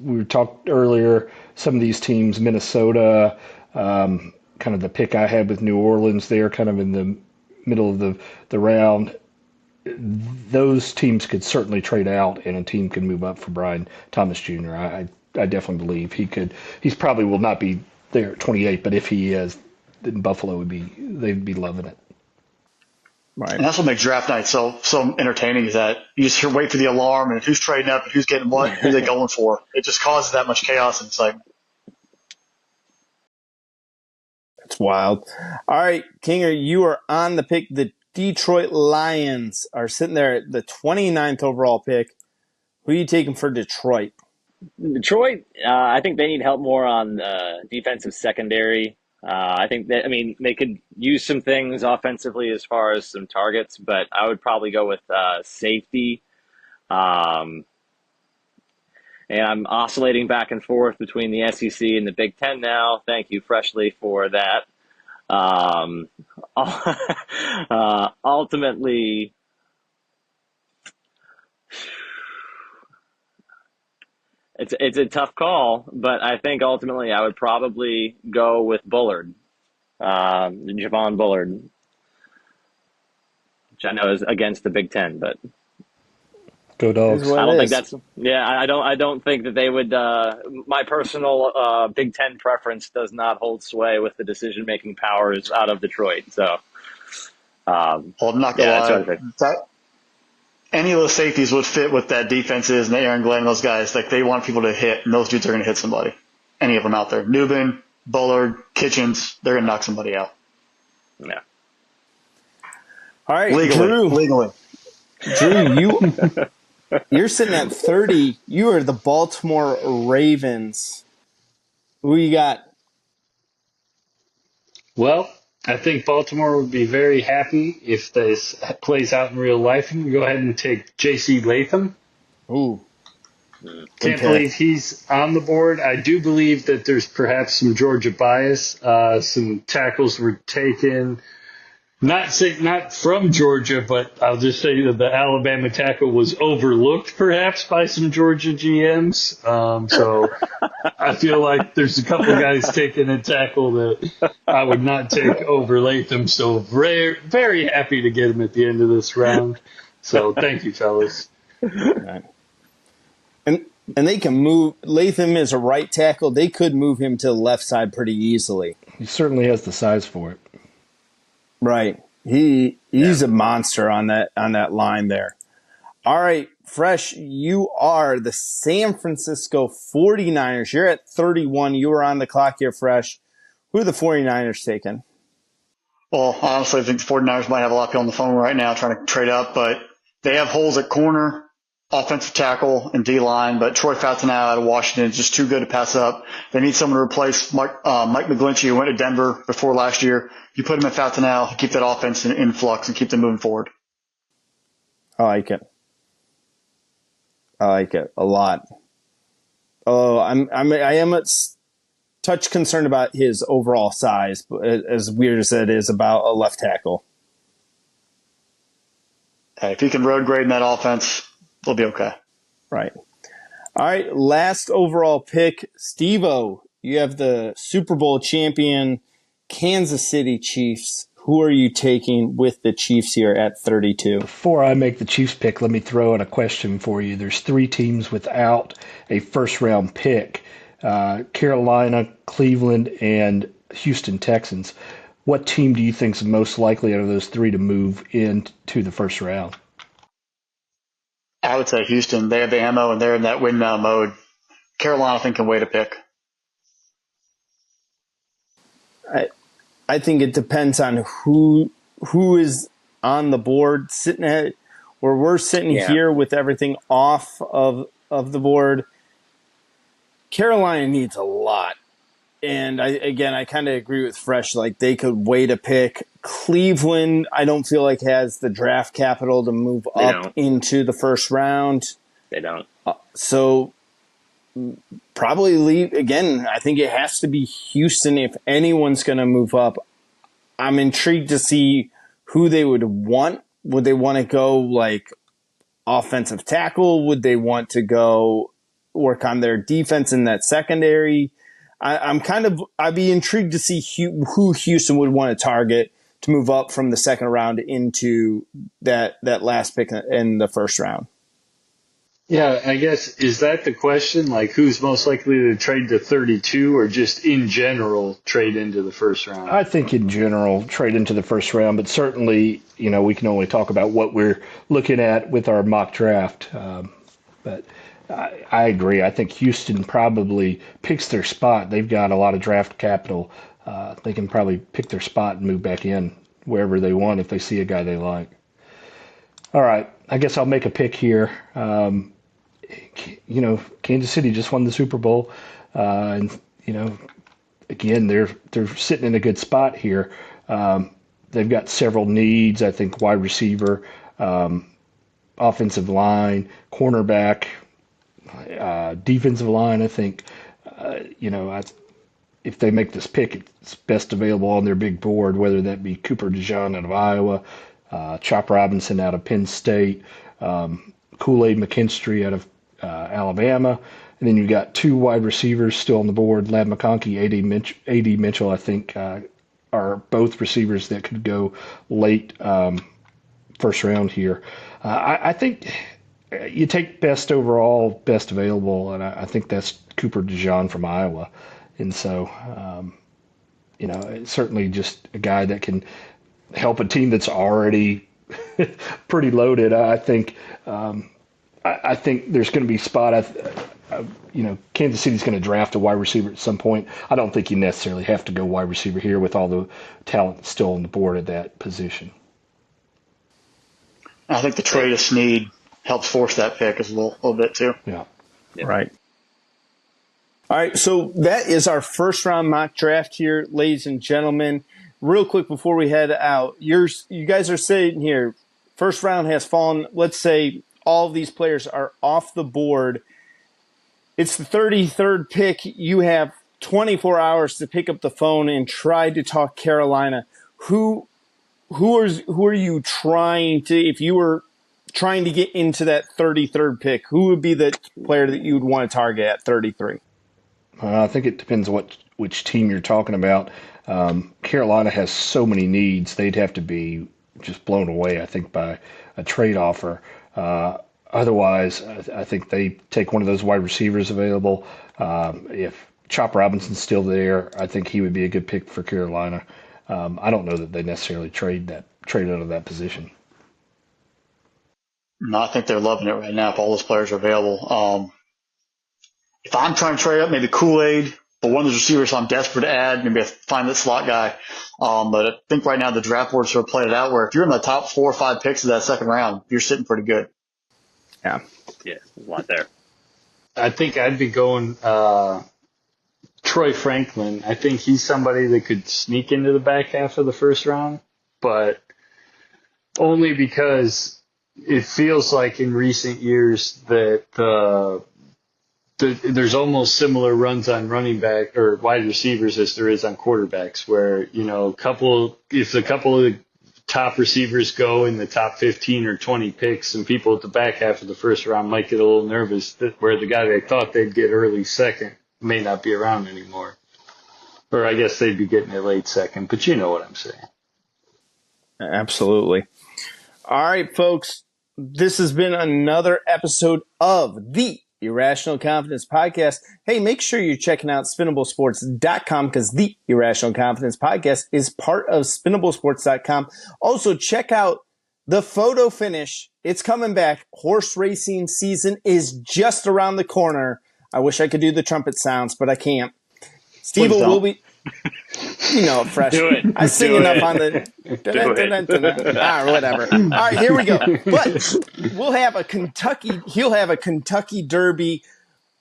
we talked earlier, some of these teams, Minnesota, kind of the pick I had with New Orleans there, kind of in the middle of the round. Those teams could certainly trade out, and a team could move up for Brian Thomas Jr. I definitely believe he could. He's probably will not be there at 28, but if he is, then Buffalo they'd be loving it. Right. And that's what makes draft night so entertaining is that you just wait for the alarm and who's trading up and who's getting what, and who they going for. It just causes that much chaos and excitement. It's wild. All right, Kinger, you are on the pick. The Detroit Lions are sitting there at the 29th overall pick. Who are you taking for Detroit? Detroit, I think they need help more on defensive secondary. I think they could use some things offensively as far as some targets, but I would probably go with safety. And I'm oscillating back and forth between the SEC and the Big Ten now. Thank you, Freshly, for that. Ultimately, it's a tough call, but I think ultimately I would probably go with Bullard, Javon Bullard, which I know is against the Big Ten, but Go Dogs. What I it don't think is. I don't think that they would. My personal Big Ten preference does not hold sway with the decision making powers out of Detroit. So, Well, I'm not going to lie. Any of those safeties would fit with that defenses and Aaron Glenn, those guys. Like, they want people to hit, and those dudes are going to hit somebody. Any of them out there. Newbin, Bullard, Kitchens, they're going to knock somebody out. Yeah. All right, Legally. Drew, you're sitting at 30. You are the Baltimore Ravens. Who you got? Well, I think Baltimore would be very happy if this plays out in real life. And go ahead and take J.C. Latham. Ooh. Can't believe he's on the board. I do believe that there's perhaps some Georgia bias. Some tackles were taken, not from Georgia, but I'll just say that the Alabama tackle was overlooked perhaps by some Georgia GMs. So I feel like there's a couple guys taking a tackle that I would not take over Latham. So very, very happy to get him at the end of this round. So thank you, fellas. Right. And they can move. Latham is a right tackle. They could move him to the left side pretty easily. He certainly has the size for it. Right. He's a monster on that line there. All right, Fresh, you are the San Francisco 49ers. You're at 31. You are on the clock here, Fresh. Who are the 49ers taking? Well, honestly, I think the 49ers might have a lot of people on the phone right now trying to trade up, but they have holes at corner, offensive tackle, and D-line, but Troy Fatenau out of Washington is just too good to pass up. They need someone to replace Mike McGlinchey, who went to Denver before last year. You put him at Fatenau, keep that offense in flux, and keep them moving forward. I like it a lot. Oh, I am a touch concerned about his overall size, but as weird as that is about a left tackle. Hey, if he can road grade in that offense, they'll be okay. Right. All right, last overall pick, Steve-O. You have the Super Bowl champion Kansas City Chiefs. Who are you taking with the Chiefs here at 32? Before I make the Chiefs pick, let me throw out a question for you. There's 3 teams without a first-round pick, Carolina, Cleveland, and Houston Texans. What team do you think is most likely out of those 3 to move into the first round? I would say Houston. They have the ammo, and they're in that win now mode. Carolina, I think, can wait a pick. I think it depends on who is on the board sitting at where we're sitting here with everything off of the board. Carolina needs a lot. And I kind of agree with Fresh. Like, they could wait a pick. Cleveland, I don't feel like has the draft capital to move up into the first round. They don't. So probably leave again. I think it has to be Houston if anyone's going to move up. I'm intrigued to see who they would want. Would they want to go like offensive tackle? Would they want to go work on their defense in that secondary? I'd be intrigued to see who Houston would want to target to move up from the second round into that last pick in the first round. Yeah, I guess, is that the question? Like, who's most likely to trade to 32 or just in general trade into the first round? I think in general, trade into the first round, but certainly, we can only talk about what we're looking at with our mock draft. But I agree. I think Houston probably picks their spot. They've got a lot of draft capital. They can probably pick their spot and move back in wherever they want if they see a guy they like. All right, I guess I'll make a pick here. Kansas City just won the Super Bowl, and again, they're sitting in a good spot here. They've got several needs. I think wide receiver, offensive line, cornerback, defensive line. I think if they make this pick, it's best available on their big board, whether that be Cooper DeJean out of Iowa, Chop Robinson out of Penn State, Kool-Aid McKinstry out of Alabama. And then you've got two wide receivers still on the board, Lad McConkey, A.D. Mitchell, I think, are both receivers that could go late first round here. I think you take best overall, best available, and I think that's Cooper DeJean from Iowa. And so, it's certainly just a guy that can help a team that's already pretty loaded. I think there's going to be spot. Kansas City's going to draft a wide receiver at some point. I don't think you necessarily have to go wide receiver here with all the talent still on the board at that position. I think the trade of Snead helps force that pick as a little bit too. Yeah. Right. All right, so that is our first round mock draft here, ladies and gentlemen. Real quick before we head out, you guys are sitting here. First round has fallen. Let's say all of these players are off the board. It's the 33rd pick. You have 24 hours to pick up the phone and try to talk Carolina. Who are you trying to, if you were trying to get into that 33rd pick, who would be the player that you would want to target at 33? I think it depends which team you're talking about. Carolina has so many needs; they'd have to be just blown away, I think, by a trade offer. Otherwise, I think they take one of those wide receivers available. If Chop Robinson's still there, I think he would be a good pick for Carolina. I don't know that they necessarily trade out of that position. No, I think they're loving it right now if all those players are available. If I'm trying to trade up, maybe Kool-Aid, but one of those receivers I'm desperate to add, maybe I find that slot guy. But I think right now the draft board sort of played it out where if you're in the top 4 or 5 picks of that second round, you're sitting pretty good. Yeah. Yeah, there's a lot there. I think I'd be going Troy Franklin. I think he's somebody that could sneak into the back half of the first round, but only because it feels like in recent years that there's almost similar runs on running back or wide receivers as there is on quarterbacks, where if a couple of top receivers go in the top 15 or 20 picks, and people at the back half of the first round might get a little nervous where the guy they thought they'd get early second may not be around anymore. Or I guess they'd be getting it late second, but you know what I'm saying. Absolutely. All right, folks, this has been another episode of the Irrational Confidence Podcast. Hey, make sure you're checking out SpinnableSports.com because the Irrational Confidence Podcast is part of SpinnableSports.com. Also, check out the photo finish. It's coming back. Horse racing season is just around the corner. I wish I could do the trumpet sounds, but I can't. Steve will be... fresh. Do it. I sing Do enough it. on the whatever. All right, here we go. But he'll have a Kentucky Derby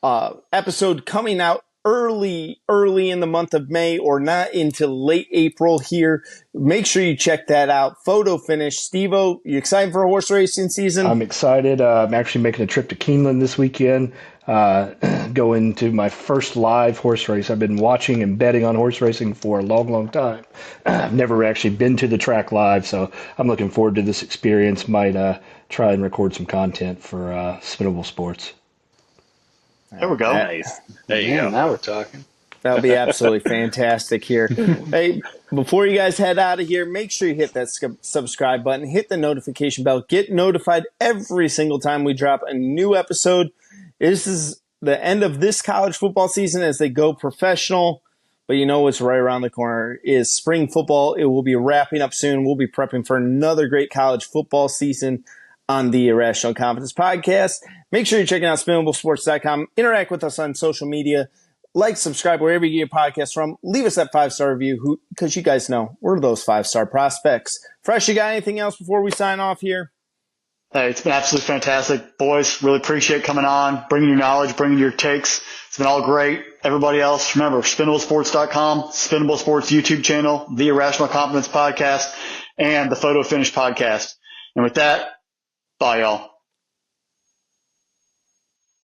episode coming out early in the month of May or not until late April here. Make sure you check that out. Photo finish. Steve-O, you excited for horse racing season? I'm excited. I'm actually making a trip to Keeneland this weekend. Going to my first live horse race. I've been watching and betting on horse racing for a long, long time. I've never actually been to the track live, so I'm looking forward to this experience. Might try and record some content for Spinnable Sports. There we go. Nice. There you go. Now we're talking. That'll be absolutely fantastic here. Hey, before you guys head out of here, make sure you hit that subscribe button, hit the notification bell, get notified every single time we drop a new episode. This is the end of this college football season as they go professional. But you know what's right around the corner is spring football. It will be wrapping up soon. We'll be prepping for another great college football season on the Irrational Confidence Podcast. Make sure you're checking out spinablesports.com. Interact with us on social media. Like, subscribe wherever you get your podcast from. Leave us that 5-star review because you guys know we're those 5-star prospects. Fresh, you got anything else before we sign off here? Hey, it's been absolutely fantastic. Boys, really appreciate coming on, bringing your knowledge, bringing your takes. It's been all great. Everybody else, remember, spinablesports.com, Spinable Sports YouTube channel, the Irrational Confidence Podcast, and the Photo Finish Podcast. And with that, bye, y'all.